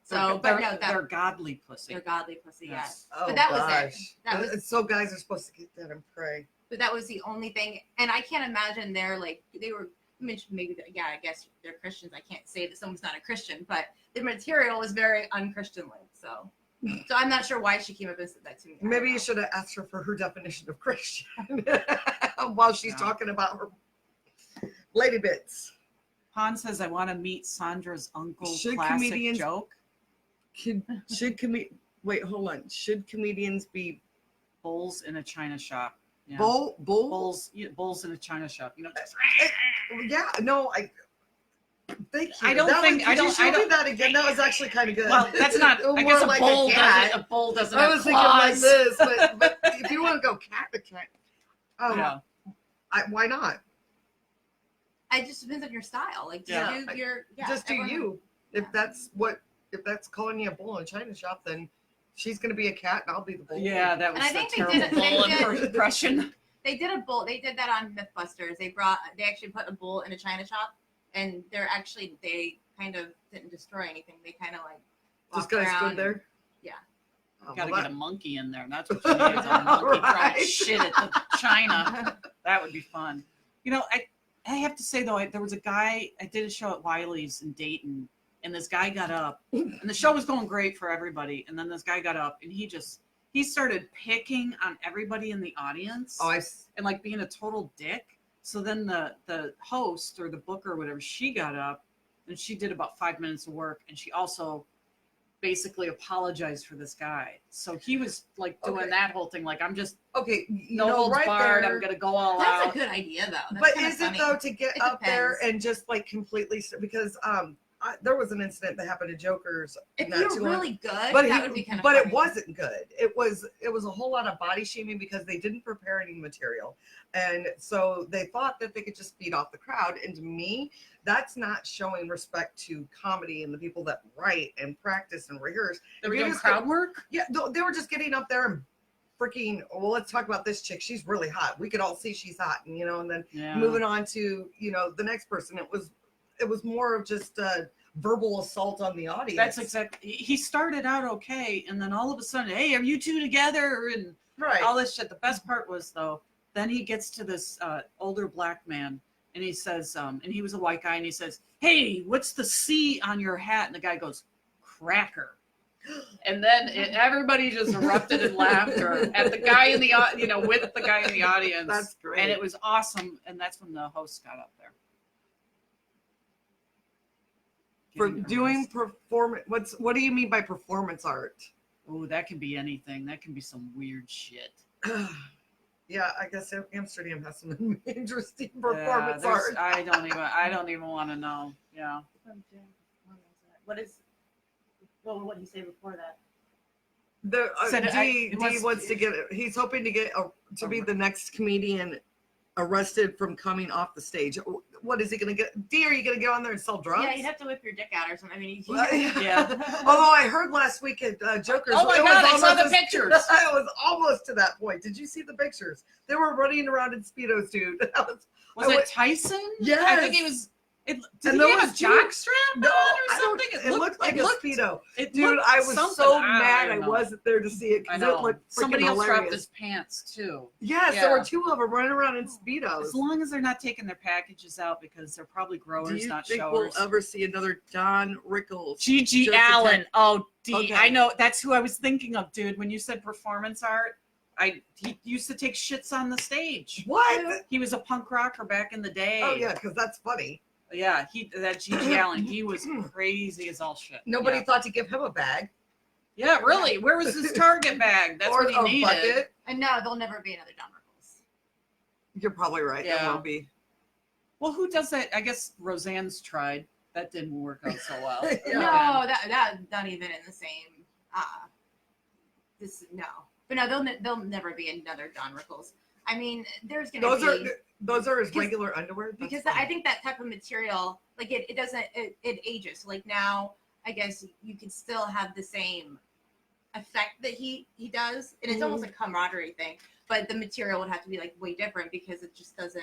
So, but no, they're godly pussy. They're godly pussy, yes. Oh, But that was gosh. it. That was, so guys are supposed to get that and pray. but that was the only thing. And I can't imagine they were mentioned maybe that, yeah, I guess they're Christians. I can't say that someone's not a Christian, but the material was very unchristianly. So I'm not sure why she came up and said that to me. Maybe you should have asked her for her definition of Christian while she's talking about her lady bits. Han says, "I want to meet Saundra's uncle." Should Classic comedians- joke. Wait, hold on. Should comedians be Bulls in a china shop. Yeah. bull? Bulls in a china shop. You know. Yeah, no, thank you. I don't That think- was- I could you don't- show I me don't- that again. That was actually kind of good. Well, that's not. I More guess a like bull cat. doesn't. A bull doesn't I have was thinking like claws. this, but if you want to go cat to cat, Yeah. why not? It just depends on your style. Like, Yeah. do your Just do everyone- you. If that's calling you a bull in a china shop, then she's gonna be a cat and I'll be the bull. Yeah, that And was I a think they terrible did- bull impression. They did a bull. They did that on MythBusters. They actually put a bull in a china shop, and they kind of didn't destroy anything. They kind of like Just walked kind of around. stood there. Yeah. Oh, Got to well, get a monkey in there. That's what you need. Is a monkey throwing Right. shit at the china. That would be fun. You know, I have to say though, there was a guy. I did a show at Wiley's in Dayton, and this guy got up, and the show was going great for everybody. And then this guy got up, and he started picking on everybody in the audience, and like being a total dick. So then the host or the booker or whatever, she got up, and she did about 5 minutes of work, and she also basically apologized for this guy. So he was like doing that whole thing, like I'm just okay. no holds right barred. there, I'm gonna go all That's out. a good idea, though. That's but kinda is funny. it though to get It up there depends. and just like completely because there was an incident that happened to Jokers. If not you're too long- really good, but that would be kind of. But it wasn't good. It was a whole lot of body shaming because they didn't prepare any material, and so they thought that they could just feed off the crowd. And to me, that's not showing respect to comedy and the people that write and practice and rehearse. They were If you doing just crowd work. Yeah, they were just getting up there and freaking. Well, let's talk about this chick. She's really hot. We could all see she's hot, and and then Yeah. moving on to the next person. It was more of just verbal assault on the audience. That's exactly. He started out okay, and then all of a sudden, hey, are you two together? And right. all this shit. The best part was though, then he gets to this older black man, and he says, and he was a white guy, and he says, "Hey, what's the C on your hat?" And the guy goes, "Cracker." And then everybody just erupted in laughter at the guy in the with the guy in the audience. That's great. And it was awesome. And that's when the host got up there. For doing performance, what do you mean by performance art? Oh, that can be anything. That can be some weird shit. Yeah, I guess Amsterdam has some interesting performance Yeah, art. I don't even want to know. Yeah. What is? Well, what did you say before that? The Said D it was- wants to get. He's hoping to get to be the next comedian arrested from coming off the stage. What is he going to get? D, are you going to get on there and sell drugs? Yeah, you'd have to whip your dick out or something. I mean, Yeah. Although I heard last week at Jokers. Oh my it was God, I saw almost the pictures. It was almost to that point. Did you see the pictures? They were running around in Speedos, dude. Was it Tyson? Yes. I think he was. Did And he there have a was two- jock strap No, on I or don't- something? it looked like a Speedo. It Dude, looked I was something, so I mad don't I know. wasn't there to see it I because it know. looked Somebody freaking else wrapped hilarious. his pants too. Yes, there Yeah. were 2 of them running around in Speedos. As long as they're not taking their packages out because they're probably Do growers, you not think showers. we'll ever see another Don Rickles? Gigi Just Allen. Oh, Okay. I know. That's who I was thinking of, dude. When you said performance art, he used to take shits on the stage. What? He was a punk rocker back in the day. Oh yeah, because that's funny. Yeah, that Gigi Allen, he was crazy as all shit. Nobody Yeah. thought to give him a bag Yeah, really. Where was his Target bag? That's or what he a needed. bucket. And no, there'll never be another Don Rickles. You're probably right. There Yeah. won't be. Well, who does that? I guess Roseanne's tried. That didn't work out so well. Yeah. No, that not even in the same. No, but no, there'll never be another Don Rickles. I mean, there's gonna be Those are his Because- regular underwear. That's because funny. I think that type of material, like it doesn't it ages. Like now, I guess you could still have the same effect that he does, and it's almost a camaraderie thing. But the material would have to be like way different because it just doesn't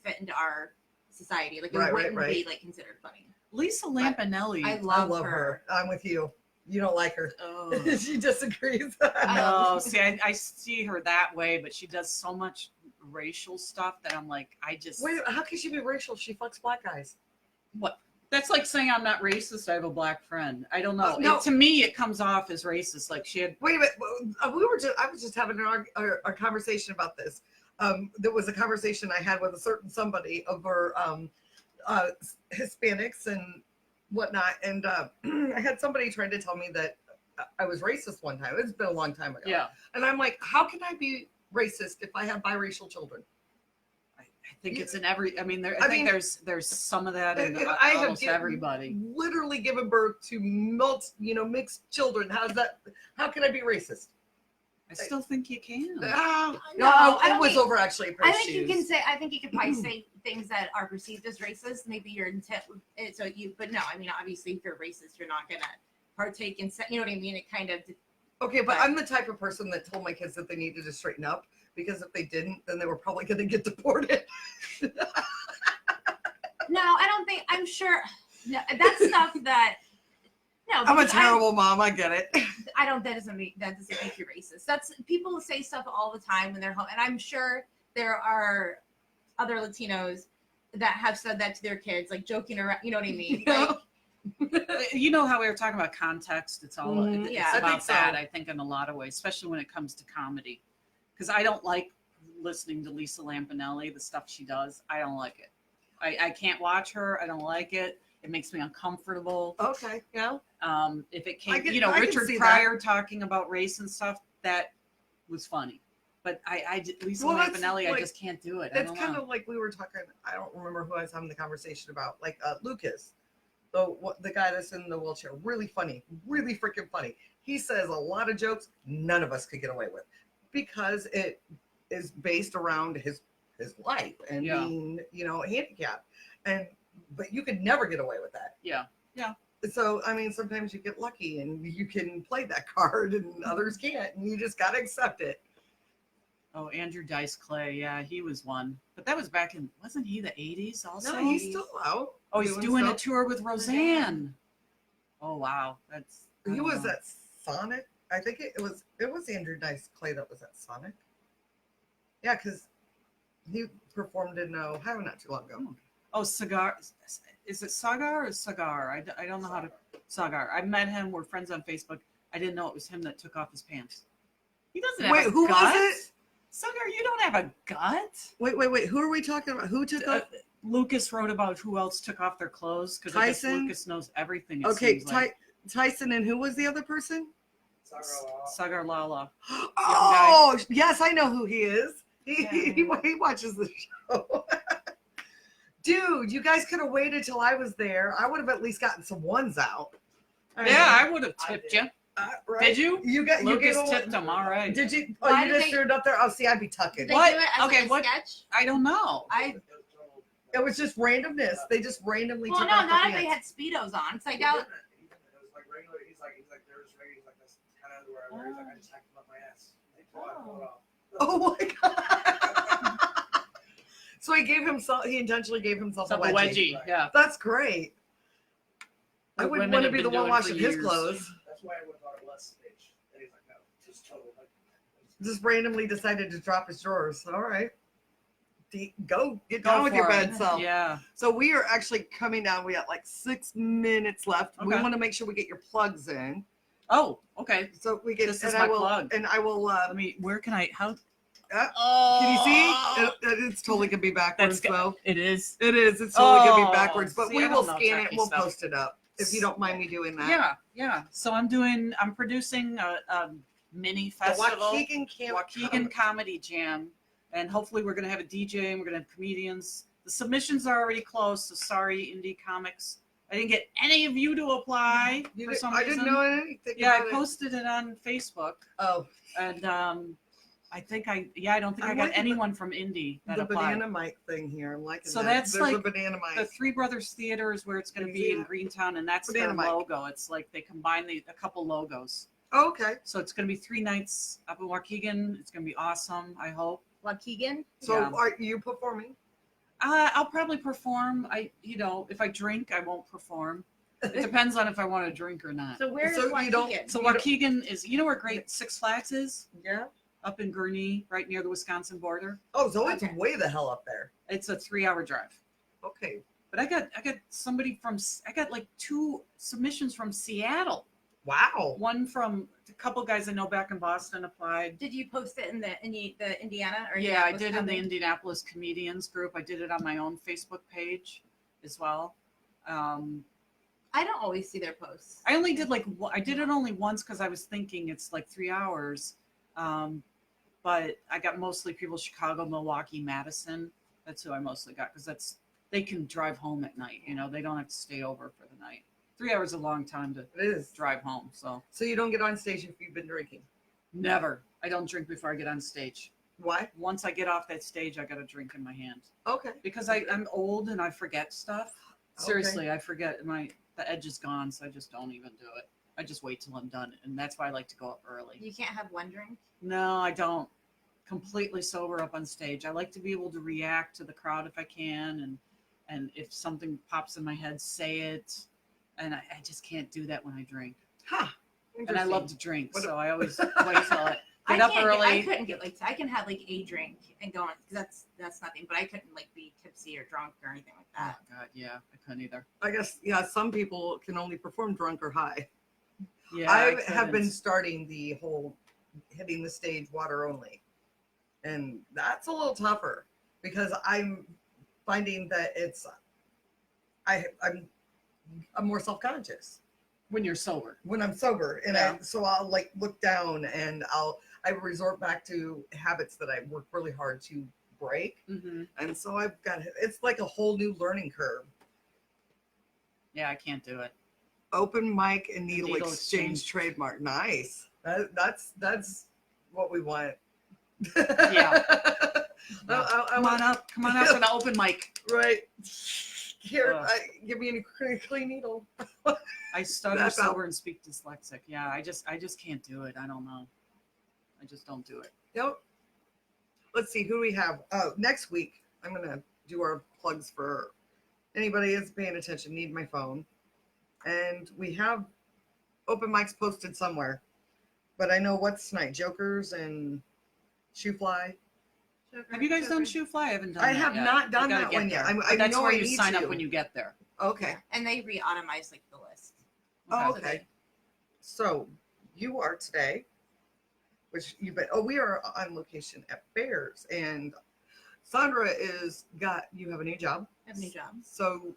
fit into our society. Like it Right, wouldn't right. be like considered funny. Lisa Lampanelli. I I love, love her. I'm with you. You don't like her. Oh. She disagrees. No, see, I see her that way, but she does so much racial stuff that I'm like, I just Wait, how can she be racial? She fucks black guys. what? That's like saying I'm not racist. I have a black friend. I don't know. No. To me, it comes off as racist. Like she had. Wait a minute. I was just having a conversation about this. There was a conversation I had with a certain somebody over Hispanics and whatnot, and I had somebody trying to tell me that I was racist one time. It's been a long time ago. Yeah, And I'm like, how can I be racist if I have biracial children? I think it's in every. I mean, I think mean, there's some of that in I have almost everybody. literally given birth to mixed children. How can I be racist? I still think you can. No, No, I it don't was think- over actually. a pair I of think you can shoes. say. I think you could probably say things that are perceived as racist. Maybe your intent. So you, but no. I mean, obviously, if you're racist, you're not gonna partake in. You know what I mean? It kind of. Okay, but Right. I'm the type of person that told my kids that they needed to straighten up because if they didn't, then they were probably going to get deported. No, I don't think. I'm sure. No, that's stuff that. No, I'm a because terrible mom. I get it. I don't. That doesn't make you racist. That's people say stuff all the time when they're home, and I'm sure there are other Latinos that have said that to their kids, like joking around. You know what I mean? Yeah. Like, You know how we were talking about context. It's all Mhm. it's Yeah, I about think so. that. I think in a lot of ways, especially when it comes to comedy, because I don't like listening to Lisa Lampanelli, the stuff she does. I don't like it. I can't watch her. I don't like it. It makes me uncomfortable. Okay. Yeah. If it I came, can- you know, I can Richard see Pryor talking about race and stuff, that was funny. But Lisa Well, that's Lampanelli, I like- just can't do it. I That's don't kind know. of like we were talking. I don't remember who I was having the conversation about. Like Lucas, the guy that's in the wheelchair. Really funny. Really freaking funny. He says a lot of jokes none of us could get away with because it is based around his life and Yeah. being handicapped, but you could never get away with that. Yeah. So I mean, sometimes you get lucky and you can play that card, and others can't, and you just gotta accept it. Oh, Andrew Dice Clay. Yeah, he was one. But that was back in, wasn't he the 80s also? No, he's still out. Oh, he's doing a stuff. tour with Roseanne. Oh, wow. That's. I He don't was know. at Sonic. I think it was Andrew Dice Clay that was at Sonic. Yeah, because he performed in Ohio not too long ago. Oh, Cigar. Is it Sagar or Cigar? I don't know how to. Sagar. I met him. We're friends on Facebook. I didn't know it was him that took off his pants. He doesn't have Wait, a who gut. was it? Sagar, you don't have a gut. Wait. Who are we talking about? Who took off? Lucas wrote about who else took off their clothes because I guess Tyson? Lucas knows everything. It Okay, seems like. Tyson, and who was the other person? Sagar Lala. Oh, yes, I know who he is. He Yeah. watches the show. Dude, you guys could have waited till I was there. I would have at least gotten some ones out. Yeah, I would have tipped you. Right? Did you? You got Lucas you gave tipped him. All right. Did you? Why Oh, you did just they- threw it up there. Oh, see, I'd be tucking. They What? do it as Okay, like a what- sketch. I don't know. It was just randomness. They just randomly Well, took no, off not the if they had pants. Speedos on. Because I doubt. It was like regular. He's like there's regular. He's like this kind of underwear. Where he's like I just hacked him up my ass. They pull it off. Oh my god! So he intentionally gave himself Some a wedgie. Right. Yeah. That's great. I What wouldn't women want to have be the been one doing for washing his years. clothes. That's why everyone thought it was staged. And he's like, no, just total. Like, Just randomly decided to drop his drawers. All right. Go get Go down with your for it. bed self. Yeah. So we are actually coming down. We got like 6 minutes left. We Okay. want to make sure we get your plugs in. Oh, okay. So we get. This is and my I will, plug. And I will. Let me. Where can I? How? Oh, can you see? Oh, It's totally gonna be backwards, That's though. It is. It is. It's totally gonna Oh, be backwards, but see, we I will don't know scan it techie and we'll stuff. post it up if you don't mind me doing that. Yeah, yeah. So I'm producing a mini The festival, Waukegan Comedy Jam, and hopefully we're gonna have a DJ and we're gonna have comedians. The submissions are already closed, so sorry, indie comics. I didn't get any of you to apply for some I reason. didn't know anything. Yeah, I about it. posted it on Facebook, Oh, and I don't think I I'm got liking anyone from indie that the applied. banana mic thing here. I'm liking So that. that's There's a like banana mic. The Three Brothers Theater is where it's going to be in Greentown, and that's Banana their mic. logo. It's like they combine a couple logos. Oh, okay. So it's going to be 3 nights up in Waukegan. It's going to be awesome, I hope. Waukegan. So Yeah. are you performing? I'll probably perform. If I drink, I won't perform. It depends on if I want to drink or not. So where is So you don't- Waukegan? So Waukegan is, where Great Six Flags is? Yeah. Up in Gurnee, right near the Wisconsin border. Oh, so it's Okay. way the hell up there. It's a 3-hour drive. Okay. But I got like 2 submissions from Seattle. Wow. One from a couple guys I know back in Boston applied. Did you post it in the Indiana or Yeah, I Indianapolis did in the company? Indianapolis comedians group. I did it on my own Facebook page as well. I don't always see their posts. I only did I did it only once because I was thinking it's like 3 hours. But I got mostly people Chicago, Milwaukee, Madison. That's who I mostly got because they can drive home at night. They don't have to stay over for the night. 3 hours is a long time to It is. drive home. So So you don't get on stage if you've been drinking. never. I don't drink before I get on stage. Why? Once I get off that stage, I got a drink in my hand. Okay. Because I'm old and I forget stuff. Seriously, I forget. The edge is gone, so I just don't even do it. I just wait till I'm done, and that's why I like to go up early. You can't have one drink. No, I don't. Completely sober up on stage. I like to be able to react to the crowd if I can, and if something pops in my head, say it. And I just can't do that when I drink. Huh. And I love to drink, What so I always wait till it. Get up I early. couldn't get I can have like a drink and go on because that's nothing. But I couldn't be tipsy or drunk or anything like Oh that. God, yeah, I couldn't either. I guess, yeah, some people can only perform drunk or high. Yeah, I have couldn't. been starting the whole hitting the stage water only. And that's a little tougher because I'm finding that I'm more self-conscious when you're sober. when I'm sober. And Yeah. so I'll look down and I resort back to habits that I work really hard to break. Mm-hmm. And so it's like a whole new learning curve. Yeah, I can't do it. Open mic and needle, Needle exchange, exchange. trademark. Nice. That's what we want. Yeah. I Come on up for the open mic. Right. Here, Ugh. give me a clean needle. I stutter That's out. sober and speak dyslexic. Yeah, I just can't do it. I don't know. I just don't do it. Yep. Let's see who we have. Next week, I'm going to do our plugs for anybody that's paying attention. Need my phone. And we have open mics posted somewhere. But I know what's tonight? Jokers and Shoe Fly. Have you guys done Shoe Fly? I haven't done I that have yet. not You done gotta that get one yet. there. I But that's know where I you need sign to. up when you get there. Okay. And they re-automize the list. Oh, So okay. So you are today, which we are on location at Bears, and Saundra you have a new job. I have a new job. So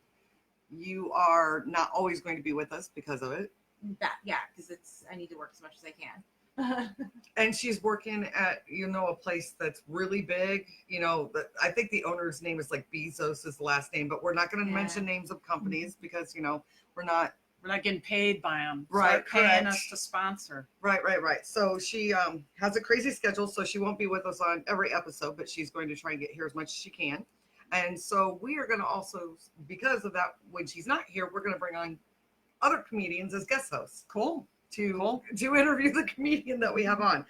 you are not always going to be with us because of it. Because I need to work as much as I can. And she's working at, a place that's really big. I think the owner's name is like Bezos is the last name, but we're not going to Yeah. mention names of companies because, we're not. We're not getting paid by them. Right, Start paying correct. us to sponsor. Right. So she has a crazy schedule, so she won't be with us on every episode, but she's going to try and get here as much as she can. And so we are going to also, because of that, when she's not here, we're going to bring on other comedians as guest hosts Cool. to interview the comedian that we have on.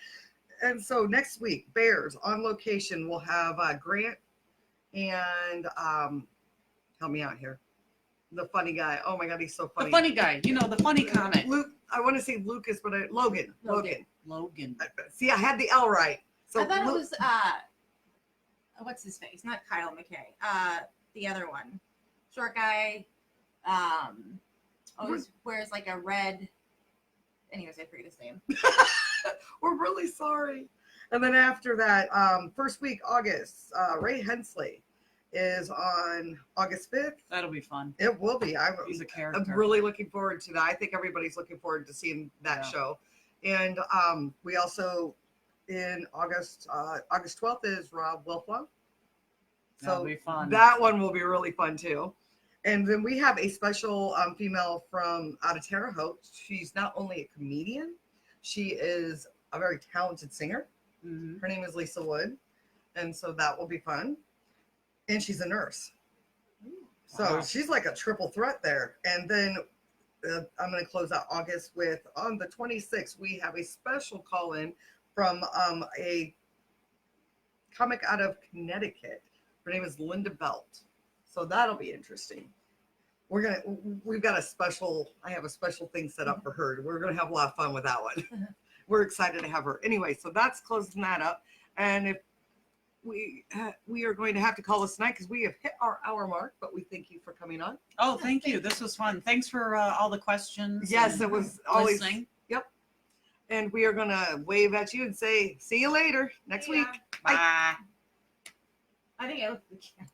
And so next week, Bears on location, we'll have Grant and help me out here. The funny guy. Oh my God, he's so funny. The funny guy, the funny comic. Luke. I want to say Lucas, but Logan. Logan. Logan. See, I had the L right. So I thought it Lu- was what's his face? Not Kyle McKay. The other one, short guy. Always wears like a red. Anyways, I forget his name. We're really sorry. And then after that, first week, August, Ray Hensley is on August 5th. That'll be fun. It will be. He's a I'm character. really looking forward to that. I think everybody's looking forward to seeing that Yeah. show. And we also, in August 12th is Rob Wilflong. That'll be fun. That one will be really fun too. And then we have a special female from out of Terre Haute. She's not only a comedian, she is a very talented singer. Mhm. Her name is Lisa Wood. And so that will be fun. And she's a nurse. So Wow. she's like a triple threat there. And then I'm going to close out August with, on the 26th, we have a special call-in from a comic out of Connecticut. Her name is Linda Belt. So that'll be interesting. We've got I have a special thing set up for her. We're going to have a lot of fun with that one. We're excited to have her. Anyway, so that's closing that up. And if we are going to have to call this tonight because we have hit our hour mark, but we thank you for coming on. Oh, thank you. This was fun. Thanks for all the questions. Yes, and it was always. listening. Yep. And we are going to wave at you and say, see you later next week. Bye. I think it was the camera.